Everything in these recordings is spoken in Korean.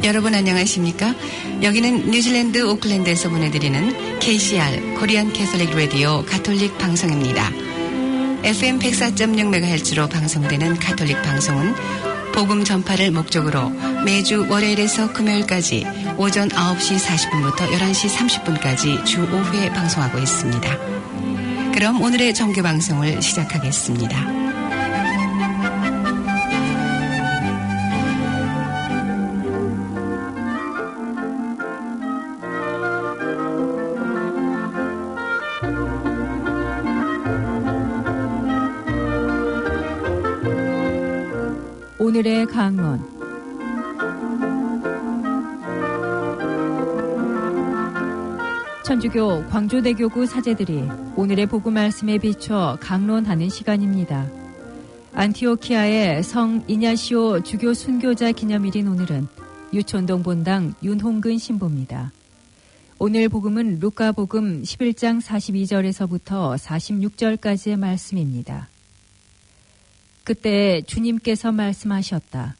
여러분 안녕하십니까? 여기는 뉴질랜드 오클랜드에서 보내드리는 KCR 코리안 캐톨릭 라디오 가톨릭 방송입니다. FM 104.6MHz로 방송되는 가톨릭 방송은 복음 전파를 목적으로 매주 월요일에서 금요일까지 오전 9시 40분부터 11시 30분까지 주 5회 방송하고 있습니다. 그럼 오늘의 정규 방송을 시작하겠습니다. 오늘의 강론. 천주교 광주대교구 사제들이 오늘의 복음 말씀에 비춰 강론하는 시간입니다. 안티오키아의 성 이냐시오 주교 순교자 기념일인 오늘은 유촌동 본당 윤홍근 신부입니다. 오늘 복음은 루카복음 11장 42절에서부터 46절까지의 말씀입니다. 그때 주님께서 말씀하셨다.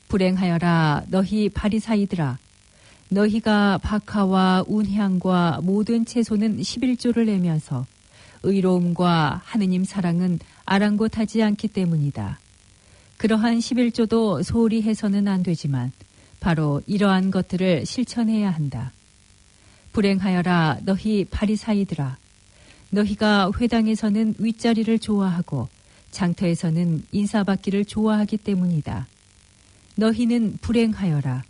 불행하여라 너희 바리사이들아. 너희가 박하와 운향과 모든 채소는 11조를 내면서 의로움과 하느님 사랑은 아랑곳하지 않기 때문이다. 그러한 11조도 소홀히 해서는 안 되지만 바로 이러한 것들을 실천해야 한다. 불행하여라 너희 바리사이들아. 너희가 회당에서는 윗자리를 좋아하고 장터에서는 인사받기를 좋아하기 때문이다. 너희는 불행하여라.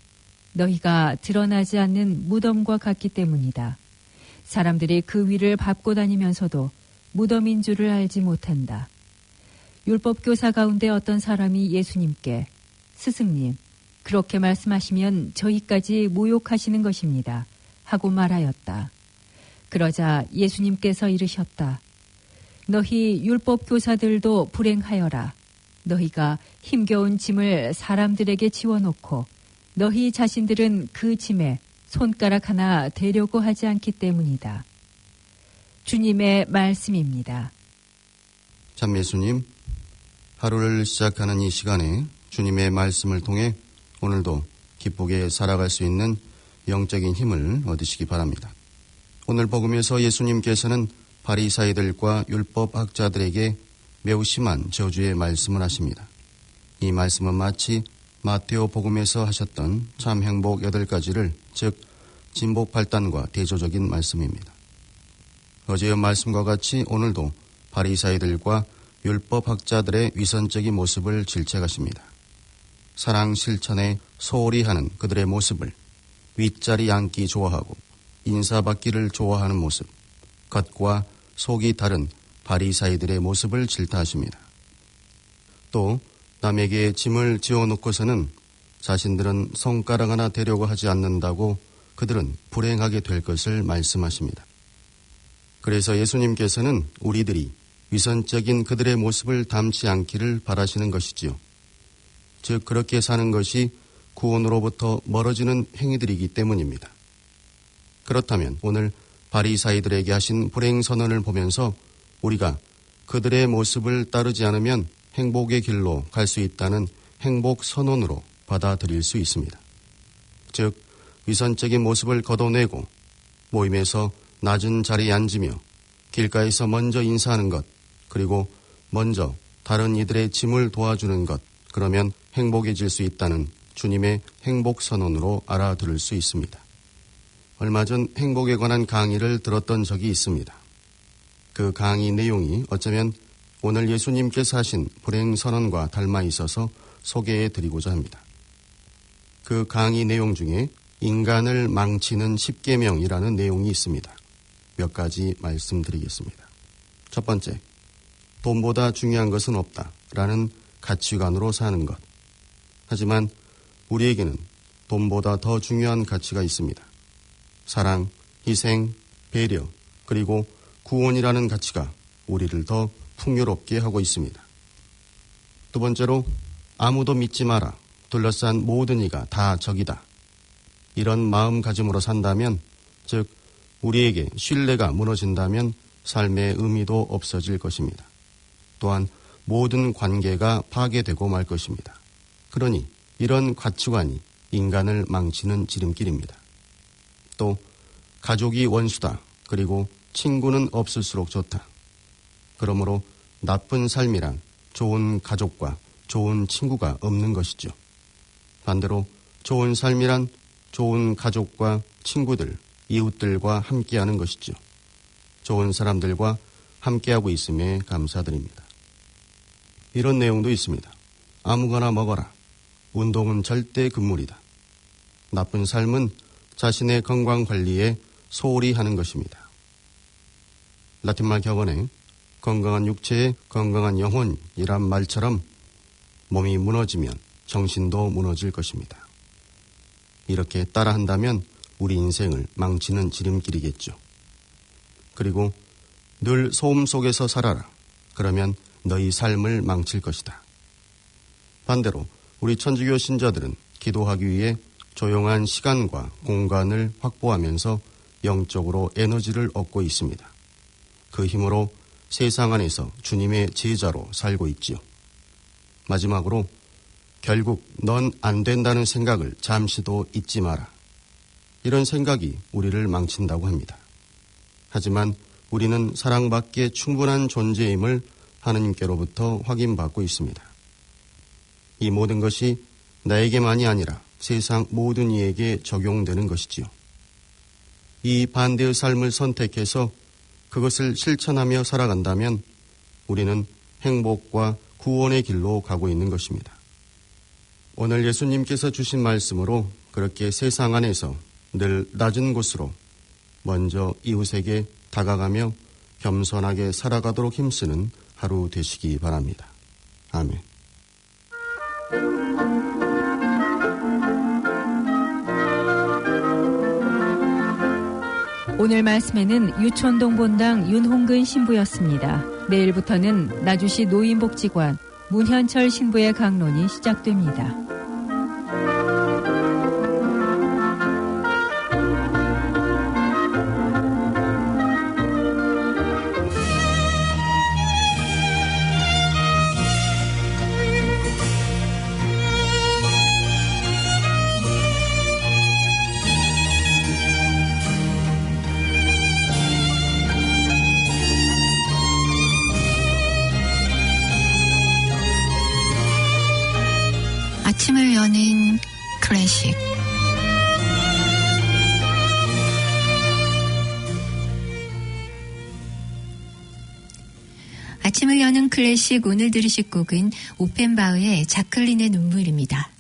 너희가 드러나지 않는 무덤과 같기 때문이다. 사람들이 그 위를 밟고 다니면서도 무덤인 줄을 알지 못한다. 율법교사 가운데 어떤 사람이 예수님께 스승님, 그렇게 말씀하시면 저희까지 모욕하시는 것입니다. 하고 말하였다. 그러자 예수님께서 이르셨다. 너희 율법교사들도 불행하여라. 너희가 힘겨운 짐을 사람들에게 지워놓고 너희 자신들은 그 짐에 손가락 하나 대려고 하지 않기 때문이다. 주님의 말씀입니다. 참 예수님, 하루를 시작하는 이 시간에 주님의 말씀을 통해 오늘도 기쁘게 살아갈 수 있는 영적인 힘을 얻으시기 바랍니다. 오늘 복음에서 예수님께서는 바리사이들과 율법학자들에게 매우 심한 저주의 말씀을 하십니다. 이 말씀은 마치 마테오 복음에서 하셨던 참 행복 8가지를, 즉 진복 8단과 대조적인 말씀입니다. 어제의 말씀과 같이 오늘도 바리사이들과 율법학자들의 위선적인 모습을 질책하십니다. 사랑 실천에 소홀히 하는 그들의 모습을, 윗자리 앉기 좋아하고 인사받기를 좋아하는 모습, 겉과 속이 다른 바리사이들의 모습을 질타하십니다. 또 남에게 짐을 지어놓고서는 자신들은 손가락 하나 대려고 하지 않는다고 그들은 불행하게 될 것을 말씀하십니다. 그래서 예수님께서는 우리들이 위선적인 그들의 모습을 닮지 않기를 바라시는 것이지요. 즉 그렇게 사는 것이 구원으로부터 멀어지는 행위들이기 때문입니다. 그렇다면 오늘 바리사이들에게 하신 불행 선언을 보면서 우리가 그들의 모습을 따르지 않으면 행복의 길로 갈 수 있다는 행복 선언으로 받아들일 수 있습니다. 즉 위선적인 모습을 걷어내고 모임에서 낮은 자리에 앉으며 길가에서 먼저 인사하는 것, 그리고 먼저 다른 이들의 짐을 도와주는 것, 그러면 행복해질 수 있다는 주님의 행복 선언으로 알아들을 수 있습니다. 얼마 전 행복에 관한 강의를 들었던 적이 있습니다. 그 강의 내용이 어쩌면 오늘 예수님께서 하신 불행 선언과 닮아 있어서 소개해 드리고자 합니다. 그 강의 내용 중에 인간을 망치는 10계명이라는 내용이 있습니다. 몇 가지 말씀드리겠습니다. 첫 번째, 돈보다 중요한 것은 없다라는 가치관으로 사는 것. 하지만 우리에게는 돈보다 더 중요한 가치가 있습니다. 사랑, 희생, 배려, 그리고 구원이라는 가치가 우리를 더 풍요롭게 하고 있습니다. 두 번째로 아무도 믿지 마라. 둘러싼 모든 이가 다 적이다. 이런 마음가짐으로 산다면, 즉 우리에게 신뢰가 무너진다면 삶의 의미도 없어질 것입니다. 또한 모든 관계가 파괴되고 말 것입니다. 그러니 이런 가치관이 인간을 망치는 지름길입니다. 또 가족이 원수다. 그리고 친구는 없을수록 좋다. 그러므로 나쁜 삶이란 좋은 가족과 좋은 친구가 없는 것이죠. 반대로 좋은 삶이란 좋은 가족과 친구들, 이웃들과 함께하는 것이죠. 좋은 사람들과 함께하고 있음에 감사드립니다. 이런 내용도 있습니다. 아무거나 먹어라. 운동은 절대 금물이다. 나쁜 삶은 자신의 건강 관리에 소홀히 하는 것입니다. 라틴말 격언에 건강한 육체에 건강한 영혼이란 말처럼 몸이 무너지면 정신도 무너질 것입니다. 이렇게 따라한다면 우리 인생을 망치는 지름길이겠죠. 그리고 늘 소음 속에서 살아라. 그러면 너희 삶을 망칠 것이다. 반대로 우리 천주교 신자들은 기도하기 위해 조용한 시간과 공간을 확보하면서 영적으로 에너지를 얻고 있습니다. 그 힘으로 세상 안에서 주님의 제자로 살고 있지요. 마지막으로 결국 넌 안 된다는 생각을 잠시도 잊지 마라. 이런 생각이 우리를 망친다고 합니다. 하지만 우리는 사랑받기에 충분한 존재임을 하느님께로부터 확인받고 있습니다. 이 모든 것이 나에게만이 아니라 세상 모든 이에게 적용되는 것이지요. 이 반대의 삶을 선택해서 그것을 실천하며 살아간다면 우리는 행복과 구원의 길로 가고 있는 것입니다. 오늘 예수님께서 주신 말씀으로 그렇게 세상 안에서 늘 낮은 곳으로 먼저 이웃에게 다가가며 겸손하게 살아가도록 힘쓰는 하루 되시기 바랍니다. 아멘. 오늘 말씀에는 유촌동 본당 윤홍근 신부였습니다. 내일부터는 나주시 노인복지관 문현철 신부의 강론이 시작됩니다. 아침을 여는 클래식. 아침을 여는 클래식, 오늘 들으실 곡은 오펜바흐의 자클린의 눈물입니다.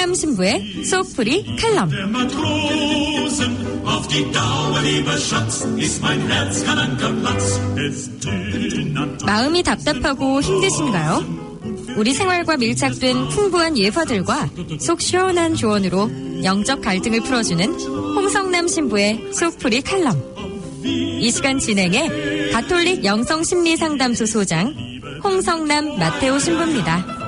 홍성남 신부의 속풀이 칼럼. 마음이 답답하고 힘드신가요? 우리 생활과 밀착된 풍부한 예화들과 속 시원한 조언으로 영적 갈등을 풀어주는 홍성남 신부의 속풀이 칼럼. 이 시간 진행해 가톨릭 영성심리상담소 소장 홍성남 마테오 신부입니다.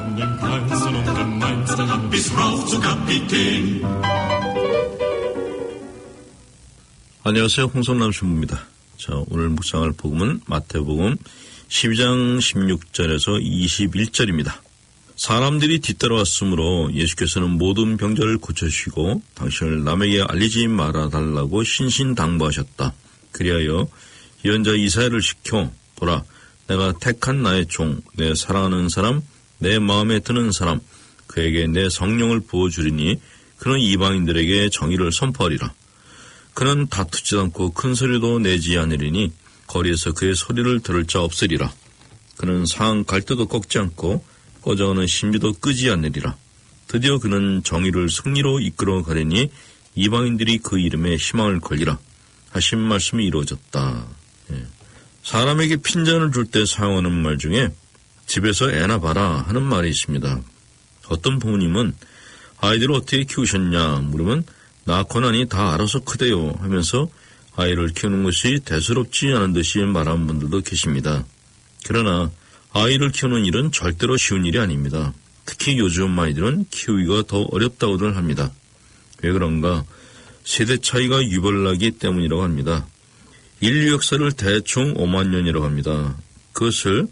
안녕하세요. 홍성남 신부입니다. 자, 오늘 묵상할 복음은 마태복음 12장 16절에서 21절입니다. 사람들이 뒤따라왔으므로 예수께서는 모든 병자를 고쳐주시고 당신을 남에게 알리지 말아달라고 신신당부하셨다. 그리하여 예언자 이사야를 시켜 보라, 내가 택한 나의 종, 내 사랑하는 사람, 내 마음에 드는 사람, 그에게 내 성령을 부어주리니 그는 이방인들에게 정의를 선포하리라. 그는 다투지 않고 큰 소리도 내지 않으리니 거리에서 그의 소리를 들을 자 없으리라. 그는 상 갈대도 꺾지 않고 꺼져오는 신비도 끄지 않으리라. 드디어 그는 정의를 승리로 이끌어 가리니 이방인들이 그 이름에 희망을 걸리라. 하신 말씀이 이루어졌다. 사람에게 핀잔을 줄 때 사용하는 말 중에 집에서 애나 봐라 하는 말이 있습니다. 어떤 부모님은 아이들을 어떻게 키우셨냐 물으면 낳고 나니 다 알아서 크대요 하면서 아이를 키우는 것이 대수롭지 않은 듯이 말하는 분들도 계십니다. 그러나 아이를 키우는 일은 절대로 쉬운 일이 아닙니다. 특히 요즘 아이들은 키우기가 더 어렵다고들 합니다. 왜 그런가? 세대 차이가 유별나기 때문이라고 합니다. 인류 역사를 대충 5만 년이라고 합니다. 그것을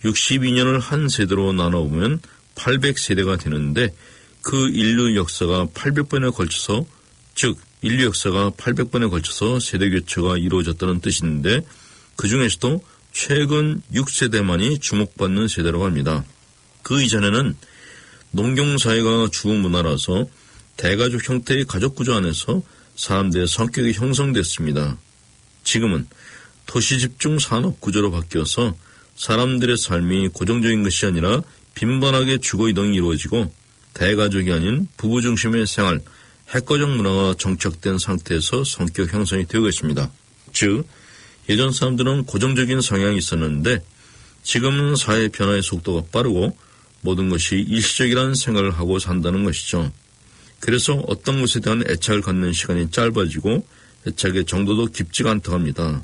62년을 한 세대로 나눠보면 800세대가 되는데 그 인류 역사가 800번에 걸쳐서, 즉 인류 역사가 800번에 걸쳐서 세대 교체가 이루어졌다는 뜻인데 그 중에서도 최근 6세대만이 주목받는 세대라고 합니다. 그 이전에는 농경사회가 주 문화라서 대가족 형태의 가족구조 안에서 사람들의 성격이 형성됐습니다. 지금은 도시집중 산업구조로 바뀌어서 사람들의 삶이 고정적인 것이 아니라 빈번하게 주거이동이 이루어지고 대가족이 아닌 부부 중심의 생활, 핵가족 문화가 정착된 상태에서 성격 형성이 되고 있습니다. 즉, 예전 사람들은 고정적인 성향이 있었는데 지금은 사회 변화의 속도가 빠르고 모든 것이 일시적이라는 생각을 하고 산다는 것이죠. 그래서 어떤 것에 대한 애착을 갖는 시간이 짧아지고 애착의 정도도 깊지가 않다고 합니다.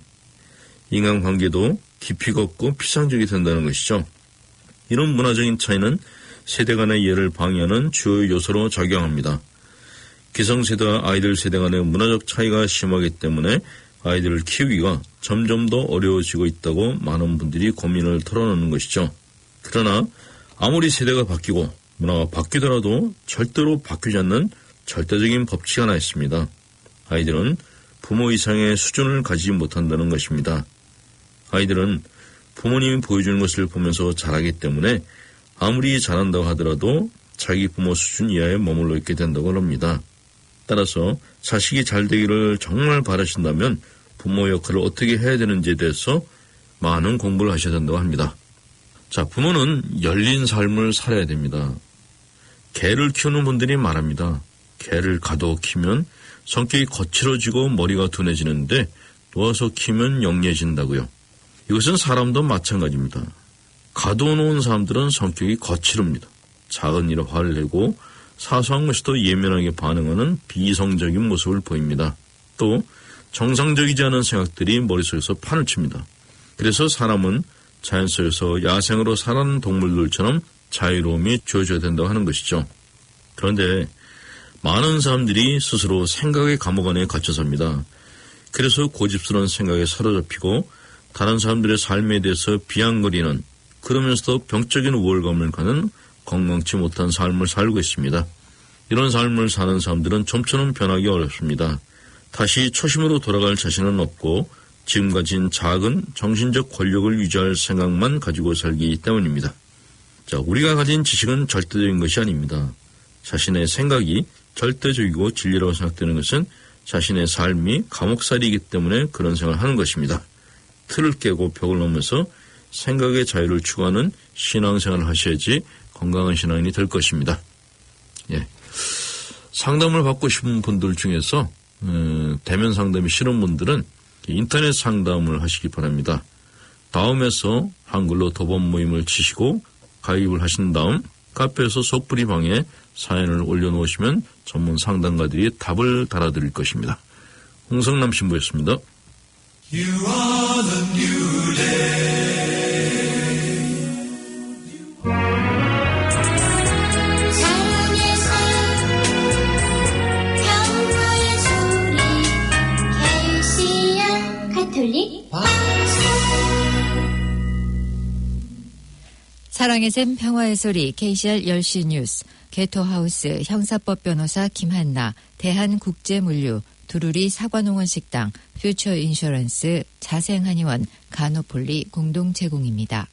인간관계도 깊이가 없고 피상적이 된다는 것이죠. 이런 문화적인 차이는 세대 간의 이해를 방해하는 주요 요소로 작용합니다. 기성세대와 아이들 세대 간의 문화적 차이가 심하기 때문에 아이들을 키우기가 점점 더 어려워지고 있다고 많은 분들이 고민을 털어놓는 것이죠. 그러나 아무리 세대가 바뀌고 문화가 바뀌더라도 절대로 바뀌지 않는 절대적인 법칙이 하나 있습니다. 아이들은 부모 이상의 수준을 가지지 못한다는 것입니다. 아이들은 부모님이 보여주는 것을 보면서 자라기 때문에 아무리 잘한다고 하더라도 자기 부모 수준 이하에 머물러 있게 된다고 합니다. 따라서 자식이 잘 되기를 정말 바라신다면 부모 역할을 어떻게 해야 되는지에 대해서 많은 공부를 하셔야 된다고 합니다. 자, 부모는 열린 삶을 살아야 됩니다. 개를 키우는 분들이 말합니다. 개를 가둬 키우면 성격이 거칠어지고 머리가 둔해지는데 놓아서 키우면 영리해진다고요. 이것은 사람도 마찬가지입니다. 가둬놓은 사람들은 성격이 거칠습니다. 작은 일에 화를 내고 사소한 것에도 예민하게 반응하는 비이성적인 모습을 보입니다. 또 정상적이지 않은 생각들이 머릿속에서 판을 칩니다. 그래서 사람은 자연 속에서 야생으로 살아가는 동물들처럼 자유로움이 주어져야 된다고 하는 것이죠. 그런데 많은 사람들이 스스로 생각의 감옥 안에 갇혀 삽니다. 그래서 고집스러운 생각에 사로잡히고 다른 사람들의 삶에 대해서 비아냥거리는, 그러면서도 병적인 우월감을 가는 건강치 못한 삶을 살고 있습니다. 이런 삶을 사는 사람들은 좀처럼 변하기 어렵습니다. 다시 초심으로 돌아갈 자신은 없고 지금 가진 작은 정신적 권력을 유지할 생각만 가지고 살기 때문입니다. 자, 우리가 가진 지식은 절대적인 것이 아닙니다. 자신의 생각이 절대적이고 진리라고 생각되는 것은 자신의 삶이 감옥살이이기 때문에 그런 생각을 하는 것입니다. 틀을 깨고 벽을 넘어서 생각의 자유를 추구하는 신앙생활을 하셔야지 건강한 신앙인이 될 것입니다. 예. 상담을 받고 싶은 분들 중에서 대면 상담이 싫은 분들은 인터넷 상담을 하시기 바랍니다. 다음에서 한글로 도범 모임을 치시고 가입을 하신 다음 카페에서 속풀이 방에 사연을 올려놓으시면 전문 상담가들이 답을 달아드릴 것입니다. 홍성남 신부였습니다. You are the new day. 사랑의 샘 평화의 소리 KCR 10시 뉴스 개토하우스 형사법 변호사 김한나 대한국제물류 두루리 사과농원식당 퓨처인슈런스 자생한의원 가노폴리 공동 제공입니다.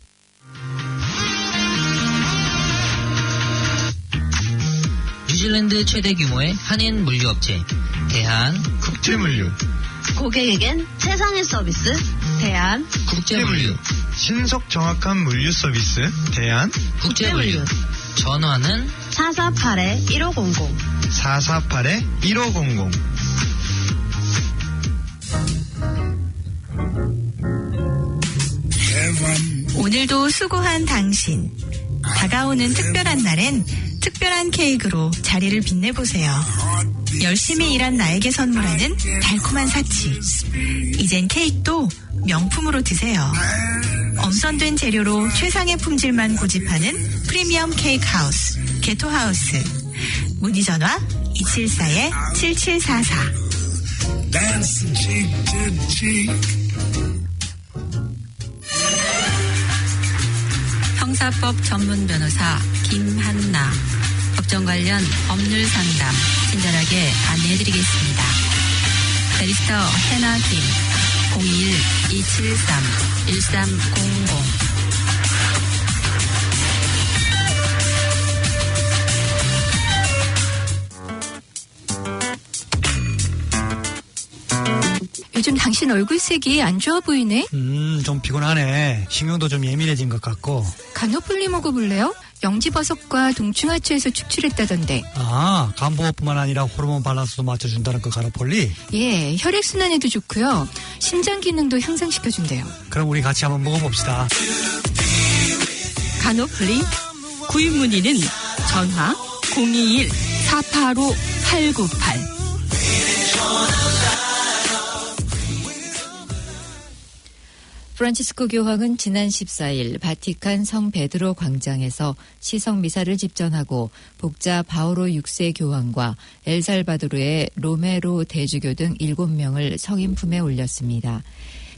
뉴질랜드 최대 규모의 한인 물류업체 대한국제물류 고객에겐 최상의 서비스 대한국제물류 신속 정확한 물류 서비스 대한국제물류 전화는 448-1500 448-1500 오늘도 수고한 당신. 다가오는 특별한 날엔 특별한 케이크로 자리를 빛내보세요. 열심히 일한 나에게 선물하는 달콤한 사치. 이젠 케이크도 명품으로 드세요. 엄선된 재료로 최상의 품질만 고집하는 프리미엄 케이크 하우스 개토하우스. 문의 전화 274-7744. 형사법 전문 변호사 김한나. 법정 관련 법률 상담 친절하게 안내해드리겠습니다. 베리스터 해나 김 01-273-1300. 요즘 당신 얼굴색이 안 좋아 보이네? 좀 피곤하네. 신경도 좀 예민해진 것 같고. 가노폴리 먹어볼래요? 영지버섯과 동충하초에서 축출했다던데. 아, 간보호뿐만 아니라 호르몬 밸런스도 맞춰준다는 그 가노폴리? 예, 혈액순환에도 좋고요. 신장 기능도 향상시켜준대요. 그럼 우리 같이 한번 먹어봅시다. 가노폴리 구입 문의는 전화 021-485-898. 프란치스코 교황은 지난 14일 바티칸 성 베드로 광장에서 시성 미사를 집전하고 복자 바오로 6세 교황과 엘살바도르의 로메로 대주교 등 7명을 성인 품에 올렸습니다.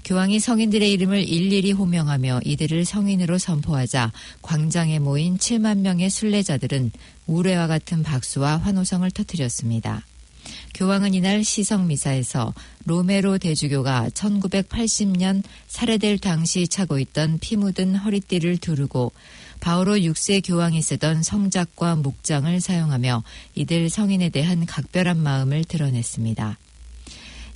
교황이 성인들의 이름을 일일이 호명하며 이들을 성인으로 선포하자 광장에 모인 7만 명의 순례자들은 우레와 같은 박수와 환호성을 터뜨렸습니다. 교황은 이날 시성미사에서 로메로 대주교가 1980년 살해될 당시 차고 있던 피 묻은 허리띠를 두르고 바오로 6세 교황이 쓰던 성작과 목장을 사용하며 이들 성인에 대한 각별한 마음을 드러냈습니다.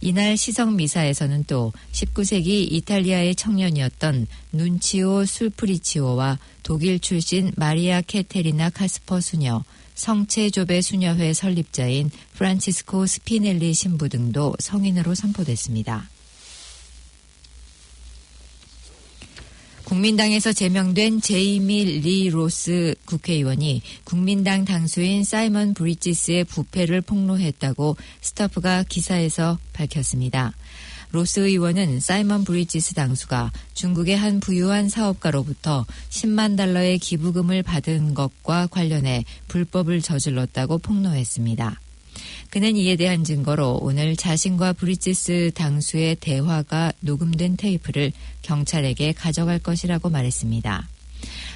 이날 시성미사에서는 또 19세기 이탈리아의 청년이었던 눈치오 술프리치오와 독일 출신 마리아 케테리나 카스퍼 수녀, 성체조배 수녀회 설립자인 프란치스코 스피넬리 신부 등도 성인으로 선포됐습니다. 국민당에서 제명된 제이미 리 로스 국회의원이 국민당 당수인 사이먼 브리지스의 부패를 폭로했다고 스타프가 기사에서 밝혔습니다. 로스 의원은 사이먼 브리지스 당수가 중국의 한 부유한 사업가로부터 10만 달러의 기부금을 받은 것과 관련해 불법을 저질렀다고 폭로했습니다. 그는 이에 대한 증거로 오늘 자신과 브리지스 당수의 대화가 녹음된 테이프를 경찰에게 가져갈 것이라고 말했습니다.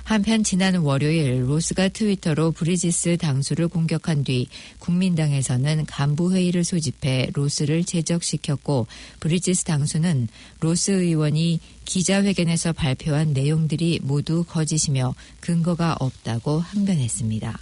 한편 지난 월요일 로스가 트위터로 브리지스 당수를 공격한 뒤 국민당에서는 간부회의를 소집해 로스를 제적시켰고 브리지스 당수는 로스 의원이 기자회견에서 발표한 내용들이 모두 거짓이며 근거가 없다고 항변했습니다.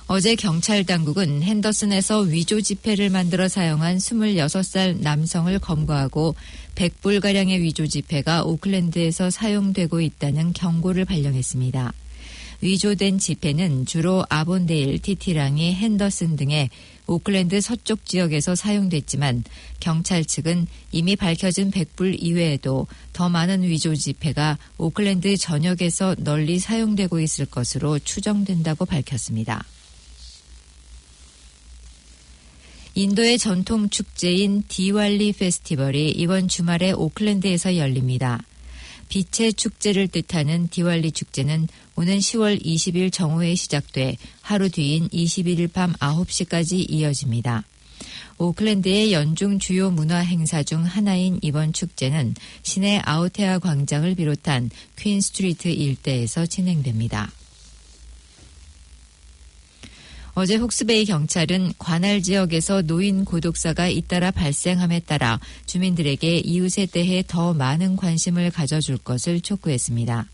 어제 경찰 당국은 핸더슨에서 위조 지폐를 만들어 사용한 26살 남성을 검거하고 100불가량의 위조 지폐가 오클랜드에서 사용되고 있다는 경고를 발령했습니다. 위조된 지폐는 주로 아본데일, 티티랑이, 핸더슨 등의 오클랜드 서쪽 지역에서 사용됐지만 경찰 측은 이미 밝혀진 100불 이외에도 더 많은 위조 지폐가 오클랜드 전역에서 널리 사용되고 있을 것으로 추정된다고 밝혔습니다. 인도의 전통 축제인 디왈리 페스티벌이 이번 주말에 오클랜드에서 열립니다. 빛의 축제를 뜻하는 디왈리 축제는 오는 10월 20일 정오에 시작돼 하루 뒤인 21일 밤 9시까지 이어집니다. 오클랜드의 연중 주요 문화 행사 중 하나인 이번 축제는 시내 아우테아 광장을 비롯한 퀸 스트리트 일대에서 진행됩니다. 어제 훅스베이 경찰은 관할 지역에서 노인 고독사가 잇따라 발생함에 따라 주민들에게 이웃에 대해 더 많은 관심을 가져줄 것을 촉구했습니다.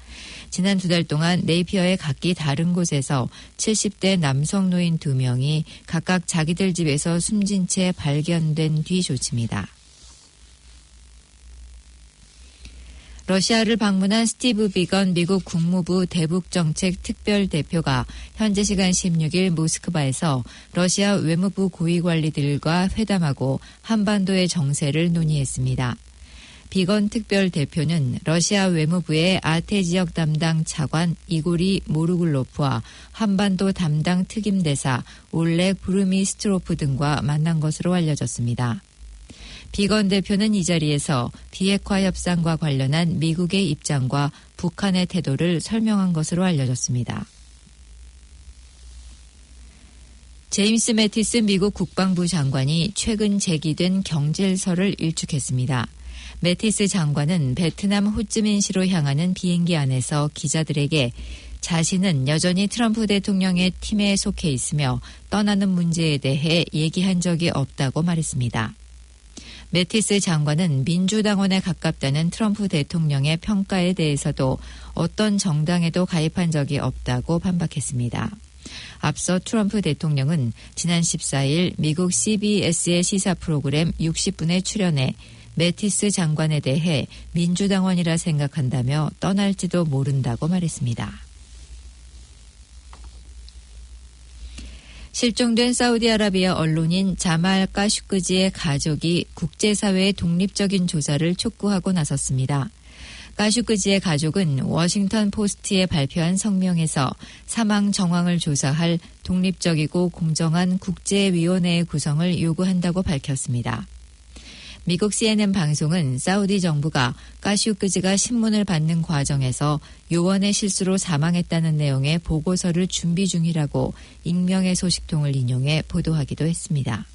지난 2달 동안 네이피어의 각기 다른 곳에서 70대 남성 노인 2명이 각각 자기들 집에서 숨진 채 발견된 뒤 조치입니다. 러시아를 방문한 스티브 비건 미국 국무부 대북정책 특별대표가 현재 시간 16일 모스크바에서 러시아 외무부 고위관리들과 회담하고 한반도의 정세를 논의했습니다. 비건 특별대표는 러시아 외무부의 아태 지역 담당 차관 이고리 모르글로프와 한반도 담당 특임대사 올렉 브루미스트로프 등과 만난 것으로 알려졌습니다. 비건 대표는 이 자리에서 비핵화 협상과 관련한 미국의 입장과 북한의 태도를 설명한 것으로 알려졌습니다. 제임스 매티스 미국 국방부 장관이 최근 제기된 경질서를 일축했습니다. 매티스 장관은 베트남 호찌민시로 향하는 비행기 안에서 기자들에게 자신은 여전히 트럼프 대통령의 팀에 속해 있으며 떠나는 문제에 대해 얘기한 적이 없다고 말했습니다. 매티스 장관은 민주당원에 가깝다는 트럼프 대통령의 평가에 대해서도 어떤 정당에도 가입한 적이 없다고 반박했습니다. 앞서 트럼프 대통령은 지난 14일 미국 CBS의 시사 프로그램 60분에 출연해 매티스 장관에 대해 민주당원이라 생각한다며 떠날지도 모른다고 말했습니다. 실종된 사우디아라비아 언론인 자말 까슈크지의 가족이 국제사회의 독립적인 조사를 촉구하고 나섰습니다. 까슈크지의 가족은 워싱턴 포스트에 발표한 성명에서 사망 정황을 조사할 독립적이고 공정한 국제위원회의 구성을 요구한다고 밝혔습니다. 미국 CNN 방송은 사우디 정부가 까슈크지가 신문을 받는 과정에서 요원의 실수로 사망했다는 내용의 보고서를 준비 중이라고 익명의 소식통을 인용해 보도하기도 했습니다.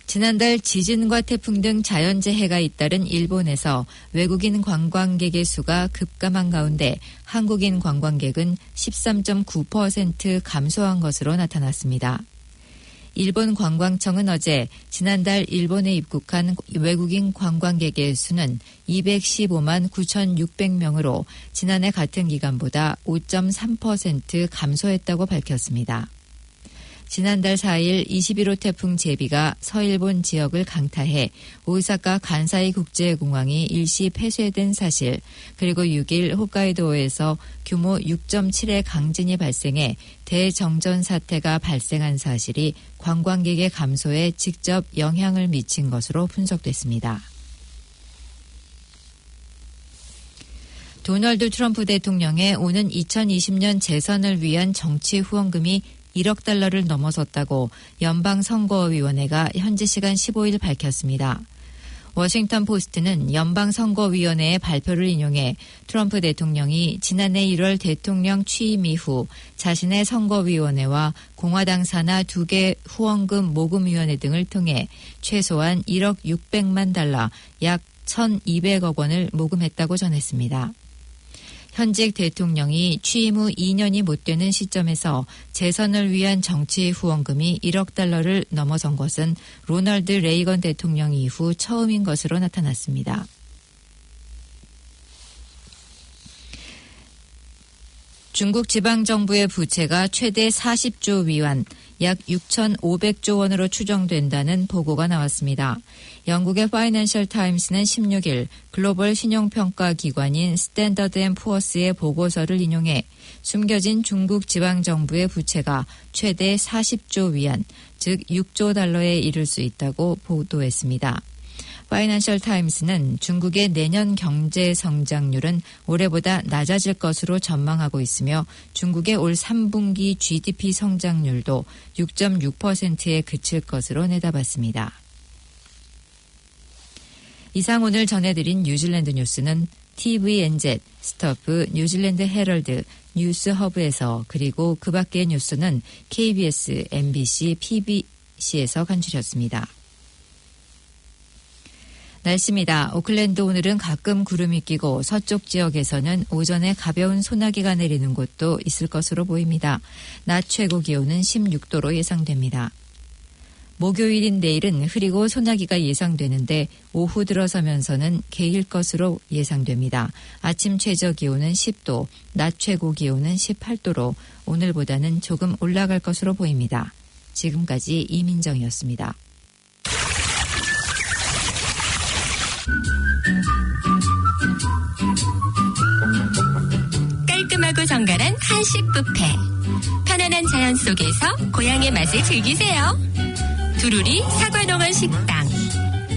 지난달 지진과 태풍 등 자연재해가 잇따른 일본에서 외국인 관광객의 수가 급감한 가운데 한국인 관광객은 13.9% 감소한 것으로 나타났습니다. 일본 관광청은 어제 지난달 일본에 입국한 외국인 관광객의 수는 215만 9,600명으로 지난해 같은 기간보다 5.3% 감소했다고 밝혔습니다. 지난달 4일 21호 태풍 제비가 서일본 지역을 강타해 오사카 간사이 국제공항이 일시 폐쇄된 사실, 그리고 6일 홋카이도에서 규모 6.7의 강진이 발생해 대정전 사태가 발생한 사실이 관광객의 감소에 직접 영향을 미친 것으로 분석됐습니다. 도널드 트럼프 대통령의 오는 2020년 재선을 위한 정치 후원금이 1억 달러를 넘어섰다고 연방선거위원회가 현지 시간 15일 밝혔습니다. 워싱턴 포스트는 연방선거위원회의 발표를 인용해 트럼프 대통령이 지난해 1월 대통령 취임 이후 자신의 선거위원회와 공화당 산하 2개 후원금 모금위원회 등을 통해 최소한 1억 600만 달러, 약 1,200억 원을 모금했다고 전했습니다. 현직 대통령이 취임 후 2년이 못 되는 시점에서 재선을 위한 정치 후원금이 1억 달러를 넘어선 것은 로널드 레이건 대통령 이후 처음인 것으로 나타났습니다. 중국 지방정부의 부채가 최대 40조 위안, 약 6,500조 원으로 추정된다는 보고가 나왔습니다. 영국의 파이낸셜 타임스는 16일 글로벌 신용평가 기관인 스탠더드 앤 푸어스의 보고서를 인용해 숨겨진 중국 지방정부의 부채가 최대 40조 위안, 즉 6조 달러에 이를 수 있다고 보도했습니다. 파이낸셜 타임스는 중국의 내년 경제 성장률은 올해보다 낮아질 것으로 전망하고 있으며 중국의 올 3분기 GDP 성장률도 6.6%에 그칠 것으로 내다봤습니다. 이상 오늘 전해드린 뉴질랜드 뉴스는 TVNZ, 스토프, 뉴질랜드 헤럴드, 뉴스허브에서 그리고 그 밖의 뉴스는 KBS, MBC, PBC에서 간주렸습니다. 날씨입니다. 오클랜드 오늘은 가끔 구름이 끼고 서쪽 지역에서는 오전에 가벼운 소나기가 내리는 곳도 있을 것으로 보입니다. 낮 최고 기온은 16도로 예상됩니다. 목요일인 내일은 흐리고 소나기가 예상되는데 오후 들어서면서는 개일 것으로 예상됩니다. 아침 최저 기온은 10도, 낮 최고 기온은 18도로 오늘보다는 조금 올라갈 것으로 보입니다. 지금까지 이민정이었습니다. 깔끔하고 정갈한 한식 뷔페. 편안한 자연 속에서 고향의 맛을 즐기세요. 두루리 사과농원 식당.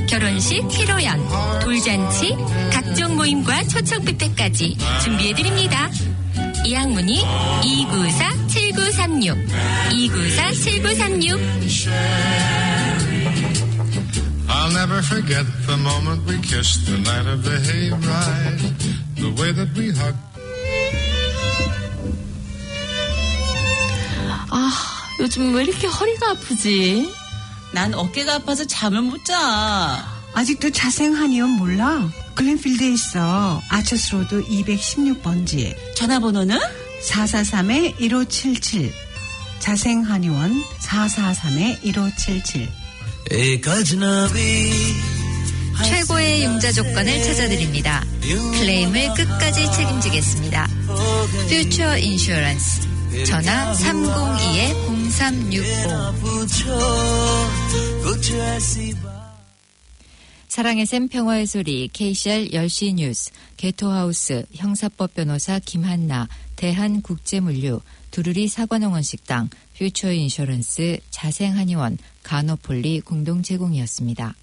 결혼식, 피로연, 돌잔치, 각종 모임과 초청 뷔페까지 준비해드립니다. 예약문의 294-7936 294-7936. I'll never forget the moment we kissed the night of the hayride, the way that we hugged. 요즘 왜 이렇게 허리가 아프지? 난 어깨가 아파서 잠을 못 자. 아직도 자생한의원 몰라? 글렌필드에 있어. 아처스로드 216번지. 전화번호는? 443-1577. 자생한의원 443-1577. 최고의 융자 조건을 찾아드립니다. 클레임을 끝까지 책임지겠습니다. 퓨처 인슈런스. 전화 302-0365. 사랑의 샘 평화의 소리 KCR 10시 뉴스, 개토하우스, 형사법 변호사 김한나, 대한국제물류, 두루리 사과농원 식당, 퓨처 인슈런스, 자생한의원, 간호폴리 공동 제공이었습니다.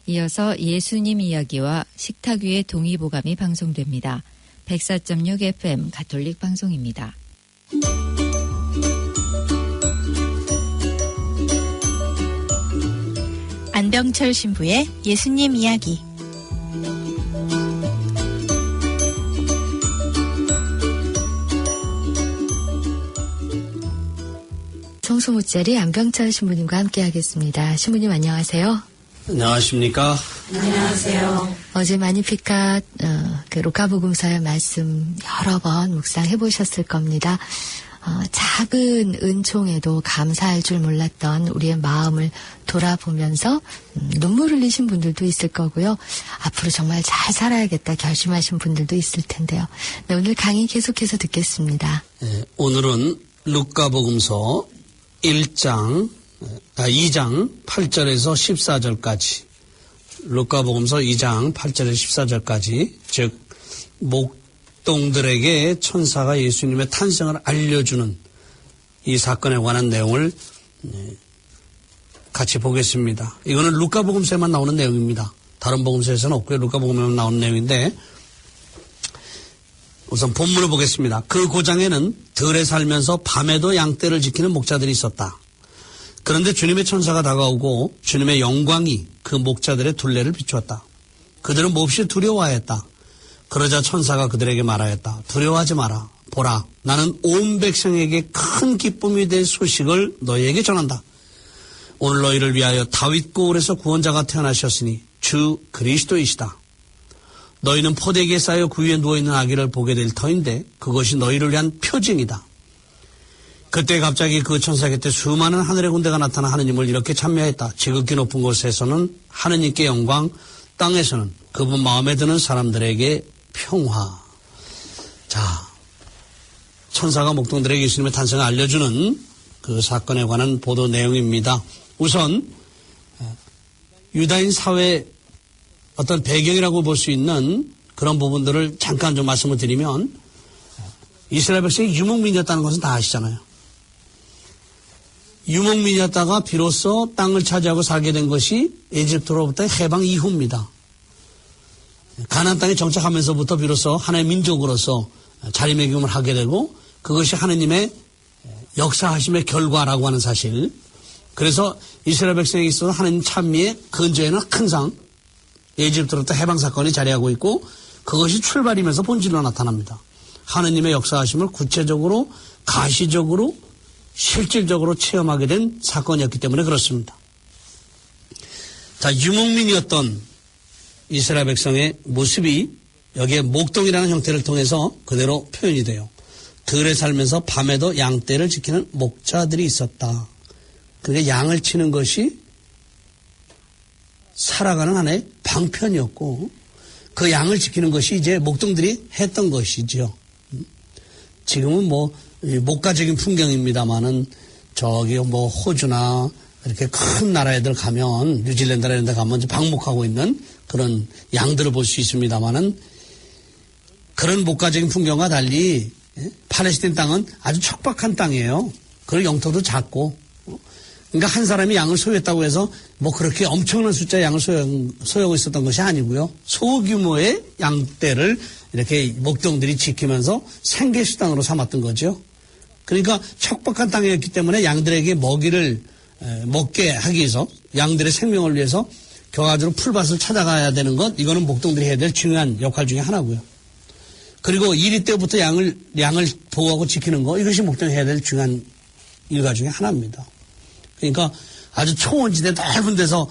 이어서 예수님 이야기와 식탁 위의 동의보감이 방송됩니다. 104.6 FM 가톨릭 방송입니다. 안병철 신부의 예수님 이야기. 성소모짜리 안병철 신부님과 함께하겠습니다. 신부님 안녕하세요. 안녕하십니까? 안녕하세요. 어제 마니피카 그 루카복음서의 말씀 여러 번 묵상해 보셨을 겁니다. 작은 은총에도 감사할 줄 몰랐던 우리의 마음을 돌아보면서 눈물 흘리신 분들도 있을 거고요. 앞으로 정말 잘 살아야겠다 결심하신 분들도 있을 텐데요. 네, 오늘 강의 계속해서 듣겠습니다. 네, 오늘은 루카복음서 2장 8절에서 14절까지 루카복음서 2장 8절에서 14절까지 즉 목동들에게 천사가 예수님의 탄생을 알려주는 이 사건에 관한 내용을 같이 보겠습니다. 이거는 루카복음서에만 나오는 내용입니다. 다른 복음서에서는 없고요. 루카복음서에만 나오는 내용인데 우선 본문을 보겠습니다. 그 고장에는 들에 살면서 밤에도 양떼를 지키는 목자들이 있었다. 그런데 주님의 천사가 다가오고 주님의 영광이 그 목자들의 둘레를 비추었다. 그들은 몹시 두려워하였다. 그러자 천사가 그들에게 말하였다. 두려워하지 마라. 보라, 나는 온 백성에게 큰 기쁨이 될 소식을 너희에게 전한다. 오늘 너희를 위하여 다윗 고을에서 구원자가 태어나셨으니 주 그리스도이시다. 너희는 포대기에 쌓여 그 위에 누워있는 아기를 보게 될 터인데 그것이 너희를 위한 표징이다. 그때 갑자기 그 천사 곁에 수많은 하늘의 군대가 나타나 하느님을 이렇게 찬미했다. 지극히 높은 곳에서는 하느님께 영광, 땅에서는 그분 마음에 드는 사람들에게 평화. 자, 천사가 목동들에게 예수님의 탄생을 알려주는 그 사건에 관한 보도 내용입니다. 우선 유다인 사회 어떤 배경이라고 볼 수 있는 그런 부분들을 잠깐 좀 말씀을 드리면, 이스라엘 백성이 유목민이었다는 것은 다 아시잖아요. 유목민이었다가 비로소 땅을 차지하고 살게 된 것이 에집트로부터의 해방 이후입니다. 가나안 땅에 정착하면서부터 비로소 하나의 민족으로서 자리매김을 하게 되고, 그것이 하느님의 역사하심의 결과라고 하는 사실. 그래서 이스라엘 백성에게 있어서 하느님 찬미의 근저에는 항상 에집트로부터 해방 사건이 자리하고 있고, 그것이 출발이면서 본질로 나타납니다. 하느님의 역사하심을 구체적으로, 가시적으로, 실질적으로 체험하게 된 사건이었기 때문에 그렇습니다. 자, 유목민이었던 이스라엘 백성의 모습이 여기에 목동이라는 형태를 통해서 그대로 표현이 돼요. 들에 살면서 밤에도 양떼를 지키는 목자들이 있었다. 그러니까 양을 치는 것이 살아가는 하나의 방편이었고, 그 양을 지키는 것이 이제 목동들이 했던 것이죠. 지금은 뭐 목가적인 풍경입니다만은 저기 뭐 호주나 이렇게 큰 나라에들 가면, 뉴질랜드나 이런 데 가면 방목하고 있는 그런 양들을 볼 수 있습니다만은, 그런 목가적인 풍경과 달리 팔레스타인 땅은 아주 척박한 땅이에요. 그리고 영토도 작고, 그러니까 한 사람이 양을 소유했다고 해서 뭐 그렇게 엄청난 숫자의 양을 소유하고 있었던 것이 아니고요. 소규모의 양떼를 이렇게 목동들이 지키면서 생계수단으로 삼았던 거죠. 그러니까 척박한 땅이었기 때문에 양들에게 먹이를 먹게 하기 위해서, 양들의 생명을 위해서 겨가지로 풀밭을 찾아가야 되는 것, 이거는 목동들이 해야 될 중요한 역할 중에 하나고요. 그리고 이리 때부터 양을 보호하고 지키는 거, 이것이 목동이 해야 될 중요한 일과 중에 하나입니다. 그러니까 아주 초원지대 넓은 데서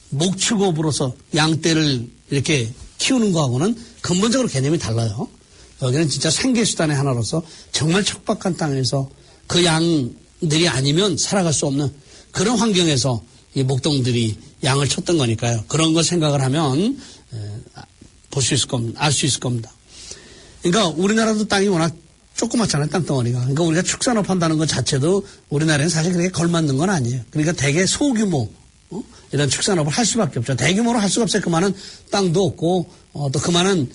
목축업으로서 양떼를 이렇게 키우는 거하고는 근본적으로 개념이 달라요. 여기는 진짜 생계수단의 하나로서 정말 척박한 땅에서 그 양들이 아니면 살아갈 수 없는 그런 환경에서 이 목동들이 양을 쳤던 거니까요. 그런 거 생각을 하면 볼 수 있을 겁니다. 알 수 있을 겁니다. 그러니까 우리나라도 땅이 워낙 조그맣잖아요, 땅덩어리가. 그러니까 우리가 축산업 한다는 것 자체도 우리나라에는 사실 그렇게 걸맞는 건 아니에요. 그러니까 되게 소규모, 이런 축산업을 할 수밖에 없죠. 대규모로 할 수가 없어요. 그만한 땅도 없고, 또 그만한